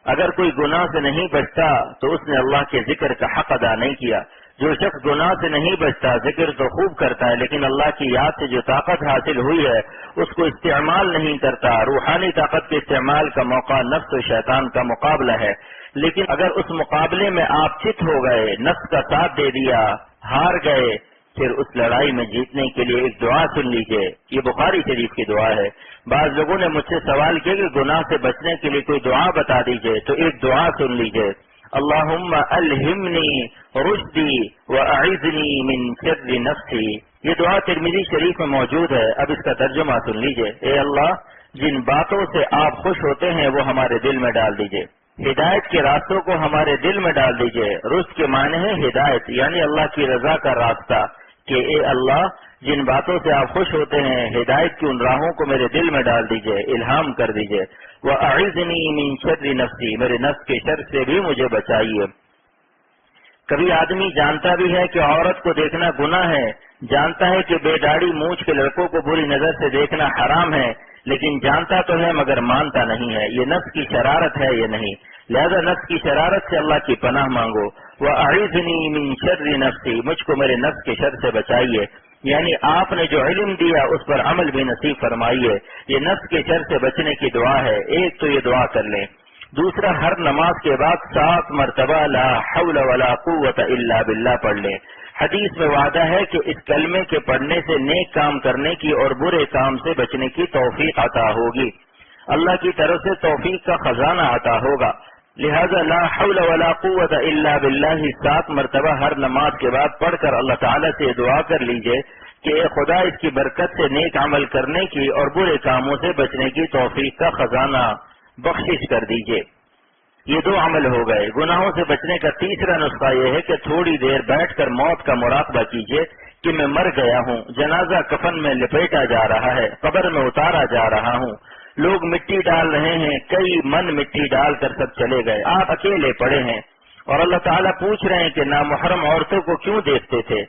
اگر کوئی گناہ سے نہیں بچتا تو اس نے اللہ کے ذکر کا حق ادا نہیں کیا۔ جو شخص گناہ سے نہیں بچتا ذکر تو خوب کرتا ہے لیکن اللہ کی یاد سے جو طاقت حاصل ہوئی ہے اس کو استعمال نہیں کرتا۔ روحانی طاقت کے استعمال کا موقع نفس و شیطان کا مقابلہ ہے، لیکن اگر اس مقابلے میں آپ چت ہو گئے، نفس کا ساتھ دے دیا، ہار گئے، پھر اس لڑائی میں جیتنے کے لیے ایک دعا سن لیجئے۔ یہ بخاری شریف کی دعا ہے۔ بعض لوگوں نے مجھ سے سوال کیا کہ گناہ سے بچنے کے لیے کوئی دعا بتا دیجئے، تو ایک دعا سن لیجئے: اللہم الہمنی رشدی واعذنی من شر نفسی۔ یہ دعا ترمذی شریف میں موجود ہے۔ اب اس کا ترجمہ سن لیجئے: اے اللہ، جن باتوں سے آپ خوش ہوتے ہیں وہ ہمارے دل میں ڈال دیجئے، ہدایت کے راستوں کو ہمارے دل میں ڈال دیجئے۔ رشد کے معنی ہے ہدایت، یعنی اللہ کی رضا کا راستہ، کہ اے اللہ جن باتوں سے آپ خوش ہوتے ہیں ہدایت کی ان راہوں کو میرے دل میں ڈال دیجئے، الہام کر دیجئے۔ وَأَعِذْنِي مِن شَرِّ نَفْسِي، میرے نفس کے شر سے بھی مجھے بچائیے۔ کبھی آدمی جانتا بھی ہے کہ عورت کو دیکھنا گناہ ہے، جانتا ہے کہ بے داڑھی مونچھ کے لڑکوں کو بری نظر سے دیکھنا حرام ہے، لیکن جانتا تو ہے مگر مانتا نہیں ہے۔ یہ نفس کی شرارت ہے یہ نہیں، لہذا نفس کی شرارت سے اللہ کی پناہ مانگو۔ وَأَعِذْنِي مِن شَرِّ نَفْسِي، مجھ کو میرے نفس کے شر سے بچائیے، یعنی آپ نے جو علم دیا اس پر عمل بھی نصیب فرمائیے۔ یہ نفس کے شر سے بچنے کی دعا ہے۔ ایک تو یہ دعا کر لیں، دوسرا ہر نماز کے بعد 7 مرتبہ لا حول ولا قوت الا باللہ پڑھ لیں۔ حدیث میں وعدہ ہے کہ اس کلمے کے پڑھنے سے نیک کام کرنے کی اور برے کام سے بچنے کی توفیق عطا ہوگی، اللہ کی طرف سے توفیق کا خزانہ عطا ہوگا۔ لہذا لا حول ولا قوت الا باللہ 7 مرتبہ ہر نماز کے بعد پڑھ کر اللہ تعالیٰ سے دعا کر لیجئے کہ اے خدا اس کی برکت سے نیک عمل کرنے کی اور برے کاموں سے بچنے کی توفیق کا خزانہ بخشش کر دیجئے۔ یہ 2 عمل ہو گئے۔ گناہوں سے بچنے کا تیسرا نسخہ یہ ہے کہ تھوڑی دیر بیٹھ کر موت کا مراقبہ کیجئے کہ میں مر گیا ہوں، جنازہ کفن میں لپیٹا جا رہا ہے، قبر میں اتارا جا رہا ہوں، لوگ مٹی ڈال رہے ہیں، کئی من مٹی ڈال کر سب چلے گئے، آپ اکیلے پڑے ہیں اور اللہ تعالیٰ پوچھ رہے ہیں کہ نامحرم عورتوں کو کیوں دیکھتے تھے؟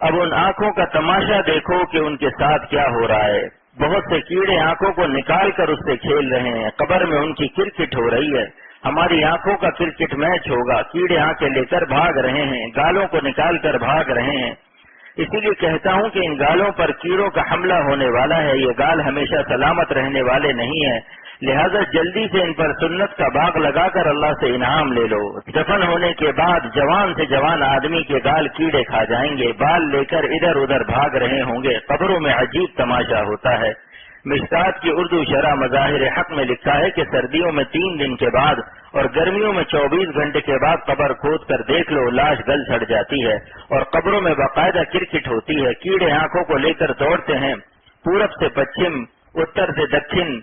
اب ان آنکھوں کا تماشا دیکھو کہ ان کے ساتھ کیا ہو رہا ہے۔ بہت سے کیڑے آنکھوں کو نکال کر اس سے کھیل رہے ہیں، قبر میں ان کی کرکٹ ہو رہی ہے۔ ہماری آنکھوں کا کرکٹ میچ ہوگا، کیڑے آنکھیں لے کر بھاگ رہے ہیں، گالوں کو نکال کر بھاگ رہے ہیں۔ اسی لیے کہتا ہوں کہ ان گالوں پر کیڑوں کا حملہ ہونے والا ہے، یہ گال ہمیشہ سلامت رہنے والے نہیں ہیں، لہذا جلدی سے ان پر سنت کا باغ لگا کر اللہ سے انعام لے لو۔ دفن ہونے کے بعد جوان سے جوان آدمی کے گال کیڑے کھا جائیں گے، بال لے کر ادھر ادھر بھاگ رہے ہوں گے، قبروں میں عجیب تماشا ہوتا ہے۔ مشکات کی اردو شرح مظاہر حق میں لکھا ہے کہ سردیوں میں 3 دن کے بعد اور گرمیوں میں 24 گھنٹے کے بعد قبر کھود کر دیکھ لو، لاش گل سڑ جاتی ہے اور قبروں میں باقاعدہ کرکٹ ہوتی ہے۔ کیڑے آنکھوں کو لے کر دوڑتے ہیں، پورب سے پچھم، اتر سے دکن،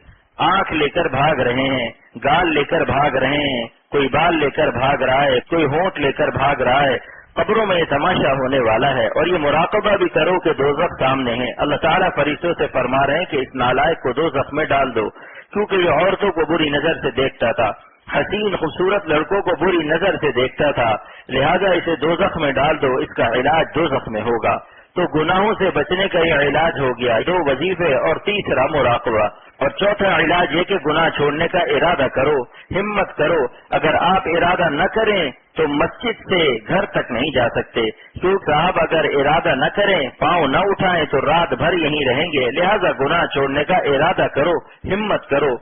آنکھ لے کر بھاگ رہے ہیں، گال لے کر بھاگ رہے ہیں، کوئی بال لے کر بھاگ رہا ہے، کوئی ہونٹ لے کر بھاگ رہا ہے۔ قبروں میں یہ تماشا ہونے والا ہے اور یہ مراقبہ بھی کرو کہ دوزخ سامنے ہے۔ اللہ تعالیٰ فرشتوں سے فرما رہے ہیں کہ اس نالائق کو دوزخ میں ڈال دو، کیونکہ یہ عورتوں کو بری نظر سے دیکھتا تھا، حسین خوبصورت لڑکوں کو بری نظر سے دیکھتا تھا، لہذا اسے دوزخ میں ڈال دو، اس کا علاج دوزخ میں ہوگا۔ تو گناہوں سے بچنے کا یہ علاج ہو گیا، 2 وظیفے اور تیسرا مراقبہ، اور چوتھا علاج یہ کہ گناہ چھوڑنے کا ارادہ کرو، ہمت کرو۔ اگر آپ ارادہ نہ کریں تو مسجد سے گھر تک نہیں جا سکتے، کیونکہ صاحب اگر ارادہ نہ کریں، پاؤں نہ اٹھائیں تو رات بھر یہیں رہیں گے، لہذا گناہ چھوڑنے کا ارادہ کرو، ہمت کرو۔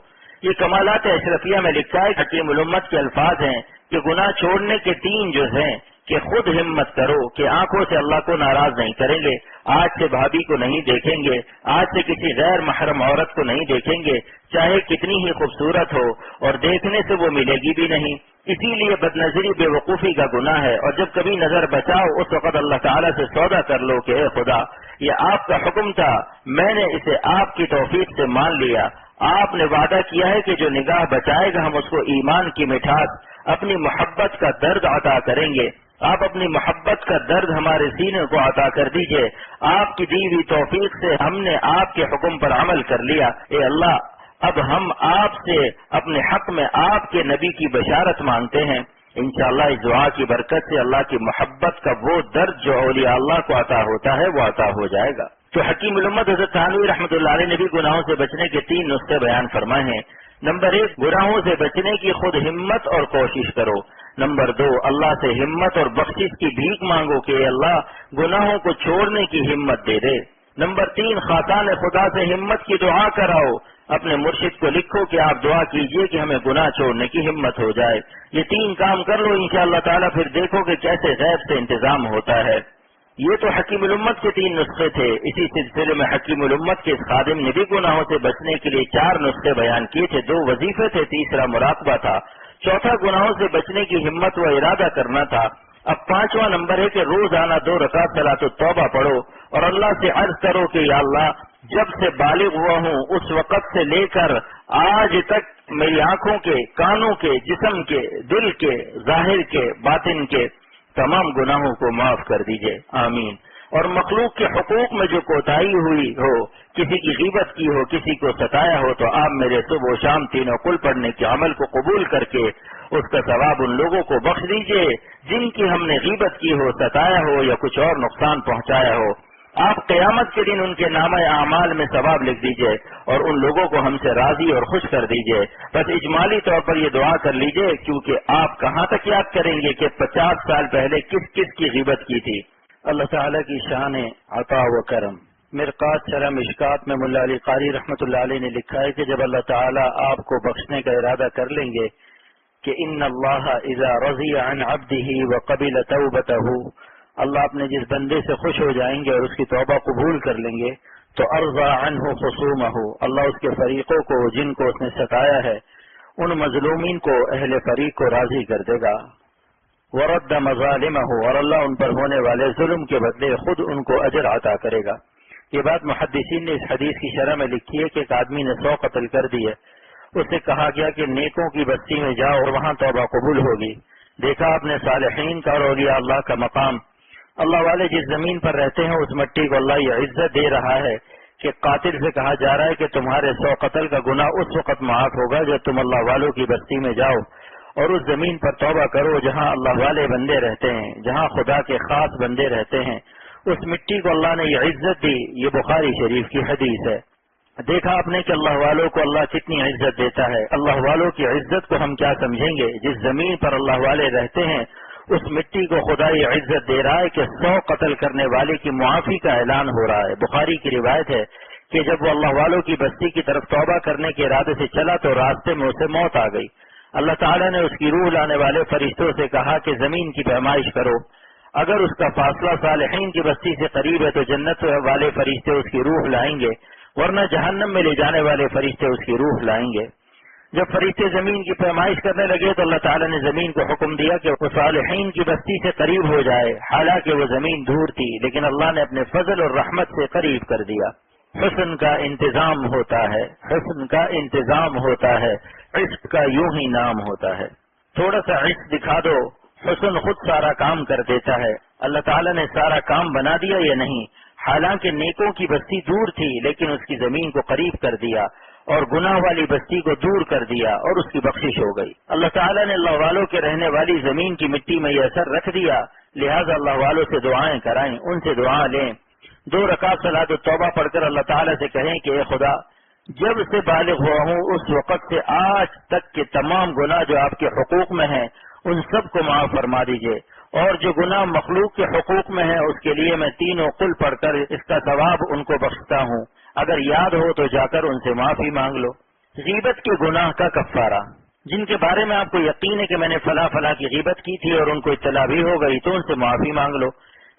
یہ کمالات اشرفیہ میں لکھا ہے، حکیم الامت کے الفاظ ہیں کہ گناہ چھوڑنے کے 3 جز ہیں کہ خود ہمت کرو کہ آنکھوں سے اللہ کو ناراض نہیں کریں گے، آج سے بھابھی کو نہیں دیکھیں گے، آج سے کسی غیر محرم عورت کو نہیں دیکھیں گے، چاہے کتنی ہی خوبصورت ہو، اور دیکھنے سے وہ ملے گی بھی نہیں۔ اسی لیے بد نظری بے وقوفی کا گناہ ہے، اور جب کبھی نظر بچاؤ اس وقت اللہ تعالیٰ سے سودا کر لو کہ اے خدا، یہ آپ کا حکم تھا، میں نے اسے آپ کی توفیق سے مان لیا۔ آپ نے وعدہ کیا ہے کہ جو نگاہ بچائے گا ہم اس کو ایمان کی مٹھاس، اپنی محبت کا درد عطا کریں گے۔ آپ اپنی محبت کا درد ہمارے سینے کو عطا کر دیجئے۔ آپ کی دی ہوئی توفیق سے ہم نے آپ کے حکم پر عمل کر لیا۔ اے اللہ، اب ہم آپ سے اپنے حق میں آپ کے نبی کی بشارت مانگتے ہیں۔ انشاءاللہ اس دعا کی برکت سے اللہ کی محبت کا وہ درد جو اولیاء اللہ کو عطا ہوتا ہے وہ عطا ہو جائے گا۔ تو حکیم الامت حضرت تھانوی رحمۃ اللہ علیہ نے بھی گناہوں سے بچنے کے 3 نسخے بیان فرمائے ہیں۔ نمبر 1، گناہوں سے بچنے کی خود ہمت اور کوشش کرو۔ نمبر 2، اللہ سے ہمت اور بخشش کی بھیک مانگو کہ اے اللہ گناہوں کو چھوڑنے کی ہمت دے دے۔ نمبر 3، خاقان خدا سے ہمت کی دعا کراؤ۔ اپنے مرشد کو لکھو کہ آپ دعا کیجئے کہ ہمیں گناہ چھوڑنے کی ہمت ہو جائے۔ یہ 3 کام کر لو انشاءاللہ تعالیٰ، پھر دیکھو کہ کیسے غیب سے انتظام ہوتا ہے۔ یہ تو حکیم الامت کے 3 نسخے تھے۔ اسی سلسلے میں حکیم الامت کے اس خادم نے بھی گناہوں سے بچنے کے لیے 4 نسخے بیان کیے تھے۔ 2 وظیفے تھے، تیسرا مراقبہ تھا، چوتھا گناہوں سے بچنے کی ہمت و ارادہ کرنا تھا۔ اب 5واں نمبر ہے کہ روزانہ 2 رکعت صلاۃ التوبہ پڑھو اور اللہ سے عرض کرو کہ یا اللہ جب سے بالغ ہوا ہوں اس وقت سے لے کر آج تک میری آنکھوں کے، کانوں کے، جسم کے، دل کے، ظاہر کے، باطن کے تمام گناہوں کو معاف کر دیجئے، آمین۔ اور مخلوق کے حقوق میں جو کوتاہی ہوئی ہو، کسی کی غیبت کی ہو، کسی کو ستایا ہو، تو آپ میرے صبح و شام تینوں قل پڑھنے کے عمل کو قبول کر کے اس کا ثواب ان لوگوں کو بخش دیجئے جن کی ہم نے غیبت کی ہو، ستایا ہو یا کچھ اور نقصان پہنچایا ہو۔ آپ قیامت کے دن ان کے نامہ اعمال میں ثواب لکھ دیجئے اور ان لوگوں کو ہم سے راضی اور خوش کر دیجئے۔ بس اجمالی طور پر یہ دعا کر لیجئے، کیونکہ آپ کہاں تک یاد کریں گے کہ 50 سال پہلے کس کس کی غیبت کی تھی۔ اللہ تعالیٰ کی شان عطا و کرم۔ مرقات شرح مشکات میں ملا علی قاری رحمۃ اللہ علیہ نے لکھا ہے کہ جب اللہ تعالیٰ آپ کو بخشنے کا ارادہ کر لیں گے کہ ان اللہ اذا رضی عن عبدہ وقبل توبتہ، اللہ اپنے جس بندے سے خوش ہو جائیں گے اور اس کی توبہ قبول کر لیں گے تو ارضى عنہ خصومہ، اللہ اس کے فریقوں کو جن کو اس نے ستایا ہے ان مظلومین کو اہل فریق کو راضی کر دے گا، ورد مظالمہ، اور اللہ ان پر ہونے والے ظلم کے بدلے خود ان کو اجر عطا کرے گا۔ یہ بات محدثین نے اس حدیث کی شرح میں لکھی ہے کہ ایک آدمی نے 100 قتل کر دیے، اس سے کہا گیا کہ نیکوں کی بستی میں جاؤ اور وہاں توبہ قبول ہوگی۔ دیکھا آپ نے صالحین کا اور اولیاء اللہ کا مقام، اللہ والے جس زمین پر رہتے ہیں اس مٹی کو اللہ یہ عزت دے رہا ہے کہ قاتل سے کہا جا رہا ہے کہ تمہارے 100 قتل کا گناہ اس وقت معاف ہوگا جب تم اللہ والوں کی بستی میں جاؤ اور اس زمین پر توبہ کرو جہاں اللہ والے بندے رہتے ہیں، جہاں خدا کے خاص بندے رہتے ہیں۔ اس مٹی کو اللہ نے یہ عزت دی، یہ بخاری شریف کی حدیث ہے۔ دیکھا آپ نے کہ اللہ والوں کو اللہ کتنی عزت دیتا ہے۔ اللہ والوں کی عزت کو ہم کیا سمجھیں گے؟ جس زمین پر اللہ والے رہتے ہیں اس مٹی کو خدا یہ عزت دے رہا ہے کہ 100 قتل کرنے والے کی معافی کا اعلان ہو رہا ہے۔ بخاری کی روایت ہے کہ جب وہ اللہ والوں کی بستی کی طرف توبہ کرنے کے ارادے سے چلا تو راستے میں اسے موت آ گئی۔ اللہ تعالیٰ نے اس کی روح لانے والے فرشتوں سے کہا کہ زمین کی پیمائش کرو، اگر اس کا فاصلہ صالحین کی بستی سے قریب ہے تو جنت والے فرشتے اس کی روح لائیں گے، ورنہ جہنم میں لے جانے والے فرشتے اس کی روح لائیں گے۔ جب فرشتے زمین کی پیمائش کرنے لگے تو اللہ تعالیٰ نے زمین کو حکم دیا کہ وہ صالحین کی بستی سے قریب ہو جائے، حالانکہ وہ زمین دور تھی، لیکن اللہ نے اپنے فضل اور رحمت سے قریب کر دیا۔ حسن کا انتظام ہوتا ہے، حسن کا انتظام ہوتا ہے، عشق کا یوں ہی نام ہوتا ہے۔ تھوڑا سا عشق دکھا دو، حسن خود سارا کام کر دیتا ہے۔ اللہ تعالیٰ نے سارا کام بنا دیا یا نہیں؟ حالانکہ نیکوں کی بستی دور تھی لیکن اس کی زمین کو قریب کر دیا اور گناہ والی بستی کو دور کر دیا اور اس کی بخشش ہو گئی۔ اللہ تعالیٰ نے اللہ والوں کے رہنے والی زمین کی مٹی میں یہ اثر رکھ دیا، لہذا اللہ والوں سے دعائیں کرائیں، ان سے دعا لیں۔ 2 رکعت صلاۃ التوبہ پڑھ کر اللہ تعالیٰ سے کہیں کہ اے خدا، جب سے بالغ ہوا ہوں اس وقت سے آج تک کے تمام گناہ جو آپ کے حقوق میں ہیں ان سب کو معاف فرما دیجئے، اور جو گناہ مخلوق کے حقوق میں ہیں اس کے لیے میں 3 قل پڑھ کر اس کا ثواب ان کو بخشتا ہوں، اگر یاد ہو تو جا کر ان سے معافی مانگ لو۔ غیبت کے گناہ کا کفارہ، جن کے بارے میں آپ کو یقین ہے کہ میں نے فلاں فلاں کی غیبت کی تھی اور ان کو اطلاع بھی ہو گئی تو ان سے معافی مانگ لو۔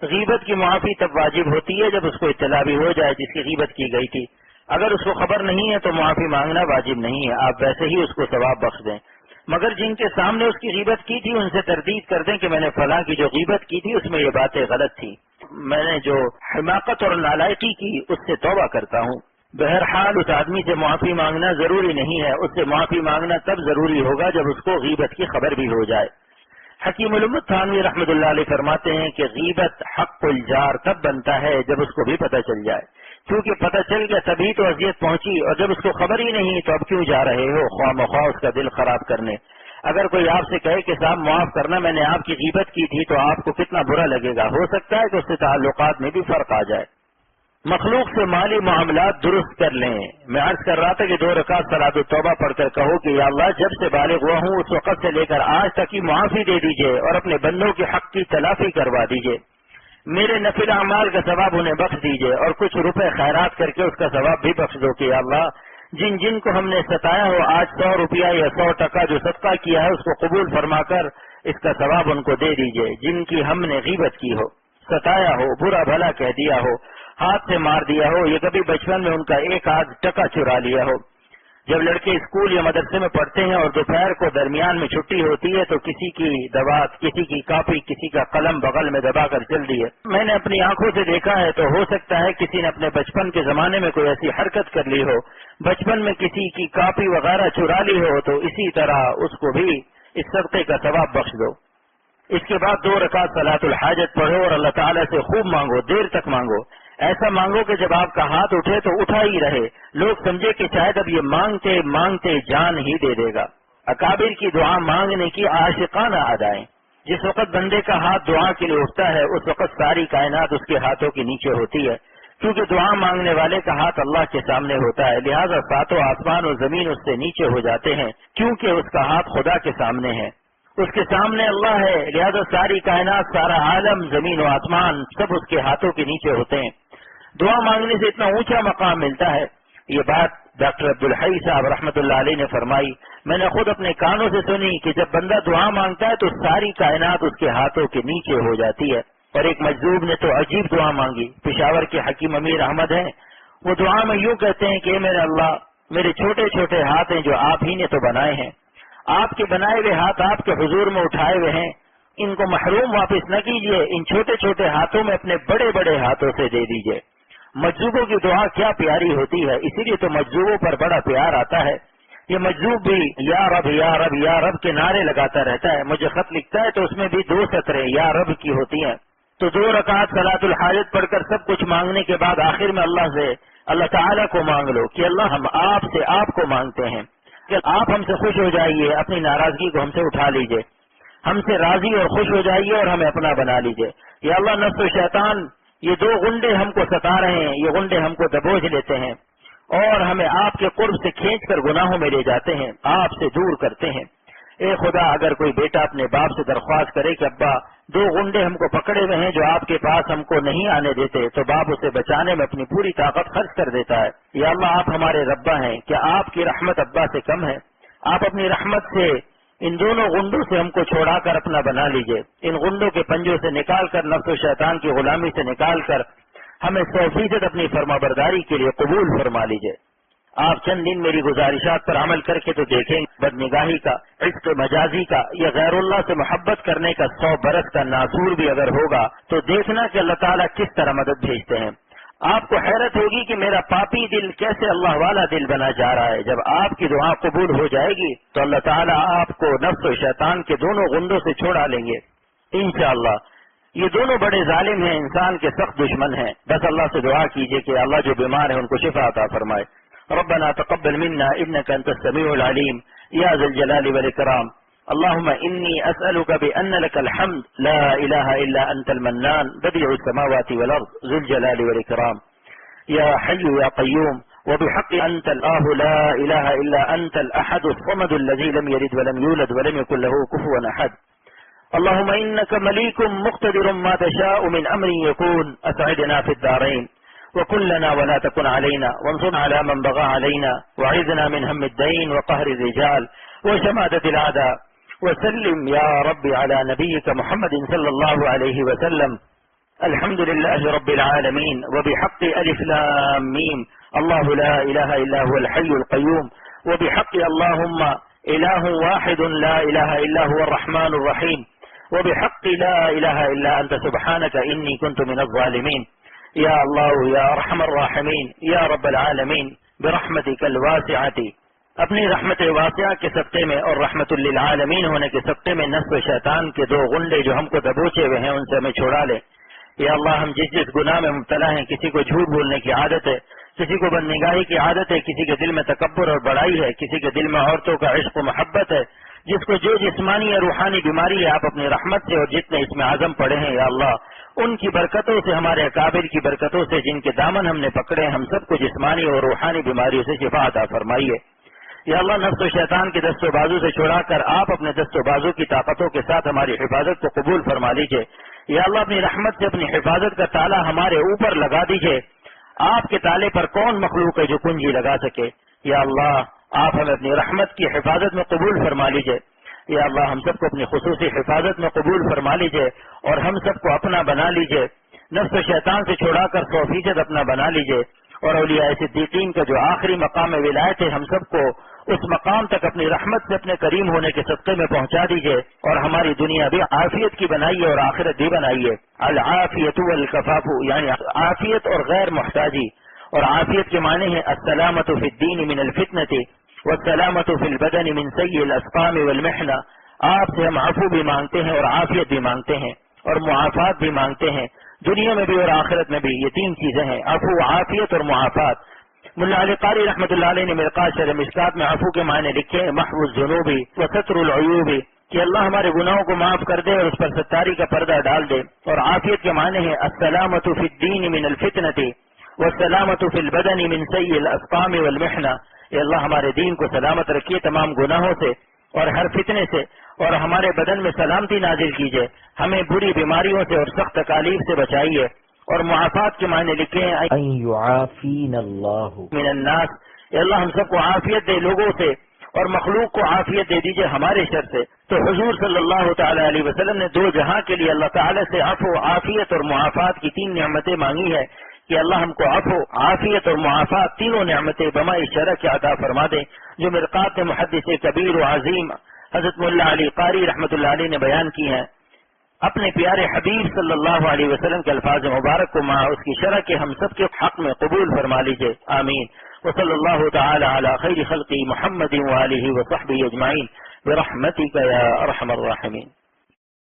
غیبت کی معافی تب واجب ہوتی ہے جب اس کو اطلاع بھی ہو جائے جس کی غیبت کی گئی تھی، اگر اس کو خبر نہیں ہے تو معافی مانگنا واجب نہیں ہے، آپ ویسے ہی اس کو ثواب بخش دیں۔ مگر جن کے سامنے اس کی غیبت کی تھی ان سے تردید کر دیں کہ میں نے فلاں کی جو غیبت کی تھی اس میں یہ باتیں غلط تھی، میں نے جو حماقت اور نالائقی کی اس سے توبہ کرتا ہوں۔ بہرحال اس آدمی سے معافی مانگنا ضروری نہیں ہے، اس سے معافی مانگنا تب ضروری ہوگا جب اس کو غیبت کی خبر بھی ہو جائے۔ حکیم الامت تھانوی رحمۃ اللہ علیہ فرماتے ہیں کہ غیبت حق الجار تب بنتا ہے جب اس کو بھی پتہ چل جائے، کیونکہ پتہ چل گیا تبھی تو اذیت پہنچی، اور جب اس کو خبر ہی نہیں تو اب کیوں جا رہے ہو خواہ مخواہ اس کا دل خراب کرنے۔ اگر کوئی آپ سے کہے کہ صاحب معاف کرنا میں نے آپ کی غیبت کی تھی تو آپ کو کتنا برا لگے گا. ہو سکتا ہے کہ اس سے تعلقات میں بھی فرق آ جائے. مخلوق سے مالی معاملات درست کر لیں. میں عرض کر رہا تھا کہ 2 رکعت صلاۃ التوبہ پڑھ کر کہو کہ یا اللہ جب سے بالغ ہوا ہوں اس وقت سے لے کر آج تک کی معافی دے دیجیے اور اپنے بندوں کے حق کی تلافی کروا دیجیے. میرے نفل اعمال کا ثواب انہیں بخش دیجیے اور کچھ روپے خیرات کر کے اس کا ثواب بھی بخش دو کہ یا اللہ جن جن کو ہم نے ستایا ہو آج 100 روپیہ یا 100 ٹکا جو صدقہ کیا ہے اس کو قبول فرما کر اس کا ثواب ان کو دے دیجیے. جن کی ہم نے غیبت کی ہو، ستایا ہو، برا بھلا کہہ دیا ہو، ہاتھ سے مار دیا ہو، یہ کبھی بچپن میں ان کا 1 آدھ ٹکا چرا لیا ہو. جب لڑکے اسکول یا مدرسے میں پڑھتے ہیں اور دوپہر کو درمیان میں چھٹی ہوتی ہے تو کسی کی دوات، کسی کی کاپی، کسی کا قلم بغل میں دبا کر چل دی ہے. میں نے اپنی آنکھوں سے دیکھا ہے تو ہو سکتا ہے کسی نے اپنے بچپن کے زمانے میں کوئی ایسی حرکت کر لی ہو، بچپن میں کسی کی کاپی وغیرہ چرا لی ہو تو اسی طرح اس کو بھی اس صدقے کا ثواب بخش دو. اس کے بعد 2 رکعت صلاۃ الحاجت پڑھو اور اللہ تعالیٰ سے خوب مانگو، دیر تک مانگو. ایسا مانگو کہ جب آپ کا ہاتھ اٹھے تو اٹھا ہی رہے، لوگ سمجھے کہ شاید اب یہ مانگتے مانگتے جان ہی دے دے گا. اکابر کی دعا مانگنے کی عاشقانہ ادائیں. جس وقت بندے کا ہاتھ دعا کے لیے اٹھتا ہے اس وقت ساری کائنات اس کے ہاتھوں کے نیچے ہوتی ہے، کیونکہ دعا مانگنے والے کا ہاتھ اللہ کے سامنے ہوتا ہے. لہذا 7 آسمان اور زمین اس سے نیچے ہو جاتے ہیں کیونکہ اس کا ہاتھ خدا کے سامنے ہے، اس کے سامنے اللہ ہے. لہذا ساری کائنات، سارا عالم، زمین و آسمان سب اس کے ہاتھوں کے نیچے ہوتے ہیں. دعا مانگنے سے اتنا اونچا مقام ملتا ہے. یہ بات ڈاکٹر عبدالحی صاحب رحمۃ اللہ علیہ نے فرمائی. میں نے خود اپنے کانوں سے سنی کہ جب بندہ دعا مانگتا ہے تو ساری کائنات اس کے ہاتھوں کے نیچے ہو جاتی ہے. اور ایک مجذوب نے تو عجیب دعا مانگی. پشاور کے حکیم امیر احمد ہیں، وہ دعا میں یوں کہتے ہیں کہ اے میرے اللہ، میرے چھوٹے چھوٹے ہاتھ ہیں جو آپ ہی نے تو بنائے ہیں، آپ کے بنائے ہوئے ہاتھ آپ کے حضور میں اٹھائے ہوئے ہیں، ان کو محروم واپس نہ کیجیے، ان چھوٹے چھوٹے ہاتھوں میں اپنے بڑے بڑے ہاتھوں سے دے دیجیے. مجذوبوں کی دعا کیا پیاری ہوتی ہے، اسی لیے تو مجذوبوں پر بڑا پیار آتا ہے. یہ مجذوب بھی یا رب یا رب یا رب کے نعرے لگاتا رہتا ہے. مجھے خط لکھتا ہے تو اس میں بھی 2 سطریں یا رب کی ہوتی ہیں. تو 2 رکعت صلاۃ الحاجت پڑھ کر سب کچھ مانگنے کے بعد آخر میں اللہ تعالیٰ کو مانگ لو کہ اللہ ہم آپ سے آپ کو مانگتے ہیں کہ آپ ہم سے خوش ہو جائیے، اپنی ناراضگی کو ہم سے اٹھا لیجئے، ہم سے راضی اور خوش ہو جائیے اور ہمیں اپنا بنا لیجئے. یا اللہ نفس و شیطان یہ 2 غنڈے ہم کو ستا رہے ہیں، یہ غنڈے ہم کو دبوچ لیتے ہیں اور ہمیں آپ کے قرب سے کھینچ کر گناہوں میں لے جاتے ہیں، آپ سے دور کرتے ہیں. اے خدا، اگر کوئی بیٹا اپنے باپ سے درخواست کرے کہ ابا 2 غنڈے ہم کو پکڑے ہوئے ہیں جو آپ کے پاس ہم کو نہیں آنے دیتے، تو باپ اسے بچانے میں اپنی پوری طاقت خرچ کر دیتا ہے. یا اللہ آپ ہمارے ربا ہیں، کیا آپ کی رحمت ابا سے کم ہے؟ آپ اپنی رحمت سے ان دونوں غنڈوں سے ہم کو چھوڑا کر اپنا بنا لیجئے. ان غنڈوں کے پنجوں سے نکال کر، نفس و شیطان کی غلامی سے نکال کر ہمیں 100% اپنی فرما برداری کے لیے قبول فرما لیجئے. آپ چند دن میری گزارشات پر عمل کر کے تو دیکھیں، بدنگاہی کا، عشق مجازی کا یا غیر اللہ سے محبت کرنے کا 100 برس کا ناصور بھی اگر ہوگا تو دیکھنا کہ اللہ تعالیٰ کس طرح مدد بھیجتے ہیں. آپ کو حیرت ہوگی کہ میرا پاپی دل کیسے اللہ والا دل بنا جا رہا ہے. جب آپ کی دعا قبول ہو جائے گی تو اللہ تعالیٰ آپ کو نفس و شیطان کے دونوں غنڈوں سے چھوڑا لیں گے انشاءاللہ. یہ دونوں بڑے ظالم ہیں، انسان کے سخت دشمن ہیں. بس اللہ سے دعا کیجئے کہ اللہ جو بیمار ہیں ان کو شفا عطا فرمائے. ربنا تقبل منا انك انت السميع العليم يا ذا الجلال والاكرام. اللهم اني اسالك بان لك الحمد لا اله الا انت المنان بديع السماوات والارض ذو الجلال والاكرام. يا حي يا قيوم وبحق انت الله لا اله الا انت الاحد الصمد الذي لم يلد ولم يولد ولم يكن له كفوا احد. اللهم انك مليك مقتدر ما تشاء من امر يكون. اسعدنا في الدارين وكن لنا ولا تكن علينا وانصرنا على من بغى علينا وعذنا من هم الدين وقهر الرجال وشماتة الأعداء. وسلم يا رب على نبيك محمد صلى الله عليه وسلم. الحمد لله رب العالمين وبحق ألف لام ميم الله لا إله إلا هو الحي القيوم وبحق اللهم إله واحد لا إله إلا هو الرحمن الرحيم وبحق لا إله إلا أنت سبحانك إني كنت من الظالمين. یا اللہ یا ارحم الراحمین یا رب العالمین برحمتک الواسعۃ. اپنی رحمت واسعہ کے صدقے میں اور رحمت للعالمین ہونے کے صدقے میں نفس و شیطان کے 2 غنڈے جو ہم کو دبوچے ہوئے ہیں ان سے ہمیں چھوڑا لے. یا اللہ ہم جس گناہ میں مبتلا ہیں، کسی کو جھوٹ بولنے کی عادت ہے، کسی کو بدنگاہی کی عادت ہے، کسی کے دل میں تکبر اور بڑائی ہے، کسی کے دل میں عورتوں کا عشق و محبت ہے، جس کو جو جسمانی یا روحانی بیماری ہے آپ اپنی رحمت سے اور جتنے اس میں عزم پڑے ہیں یا اللہ ان کی برکتوں سے، ہمارے اکابر کی برکتوں سے جن کے دامن ہم نے پکڑے ہم سب کو جسمانی اور روحانی بیماریوں سے شفا عطا فرمائیے۔ یا اللہ نفس و شیطان کے دست و بازو سے چھڑا کر آپ اپنے دست و بازو کی طاقتوں کے ساتھ ہماری حفاظت کو قبول فرما لیجیے۔ یا اللہ اپنی رحمت سے اپنی حفاظت کا تالا ہمارے اوپر لگا دیجیے۔ آپ کے تالے پر کون مخلوق ہے جو کنجی لگا سکے؟ یا اللہ آپ ہمیں اپنی رحمت کی حفاظت میں قبول فرما لیجیے۔ یا اللہ ہم سب کو اپنی خصوصی حفاظت میں قبول فرما لیجیے اور ہم سب کو اپنا بنا لیجیے۔ نفس و شیطان سے چھڑا کر 100% اپنا بنا لیجیے اور اولیاء صدیقین کا جو آخری مقام ولایت ہے ہم سب کو اس مقام تک اپنی رحمت سے اپنے کریم ہونے کے صدقے میں پہنچا دیجیے اور ہماری دنیا بھی عافیت کی بنائیے اور آخرت بھی بنائیے۔ العافیت والکفاف یعنی عافیت اور غیر محتاجی، اور عافیت کے معنی ہے السلامۃ فی الدین من الفتنۃ والسلامۃ فی البدن من سیء الاسقام والمحنہ۔ آپ سے ہم عفو بھی مانگتے ہیں اور عافیت بھی مانگتے ہیں اور معافات بھی مانگتے ہیں، دنیا میں بھی اور آخرت میں بھی۔ یہ 3 چیزیں ہیں، عفو، عافیت اور معافات۔ ملا علی قاری رحمۃ اللہ علیہ نے مرقات شرح مشکات میں عفو کے معنی لکھے ہیں محو الذنوب و ستر العیوب، کہ اللہ ہمارے گناہوں کو معاف کر دے اور اس پر ستاری کا پردہ ڈال دے۔ اور عافیت کے معنی ہے السلامۃ فی الدین من الفتنۃ والسلامۃ فی البدن من سیء الاسقام والمحنہ۔ اے اللہ ہمارے دین کو سلامت رکھیے تمام گناہوں سے اور ہر فتنے سے، اور ہمارے بدن میں سلامتی نازل کیجیے، ہمیں بری بیماریوں سے اور سخت تکالیف سے بچائیے۔ اور معافات کے معنی لکھے ہیں ان یعافینا اللہ من الناس، اے اللہ ہم سب کو عافیت دے لوگوں سے اور مخلوق کو عافیت دے دیجیے ہمارے شر سے۔ تو حضور صلی اللہ تعالی علیہ وسلم نے 2 جہاں کے لیے اللہ تعالی سے عفو، عافیت اور معافات کی 3 نعمتیں مانگی ہے کہ اللہ ہم کو عفو، عافیت اور معافات تینوں نعمتیں بماء شرع کے عطا فرما دیں، جو مرقات محدث کبیر و عظیم حضرت ملا علی قاری رحمۃ اللہ علیہ نے بیان کی ہیں۔ اپنے پیارے حبیب صلی اللہ علیہ وسلم کے الفاظ مبارک کو مع اس کی شرح کے ہم سب کے حق میں قبول فرما لیجیے، آمین۔ وصلی اللہ تعالی علی خیر خلقی محمد وآلہ وصحبہ اجمعین برحمتک یا ارحم الراحمین۔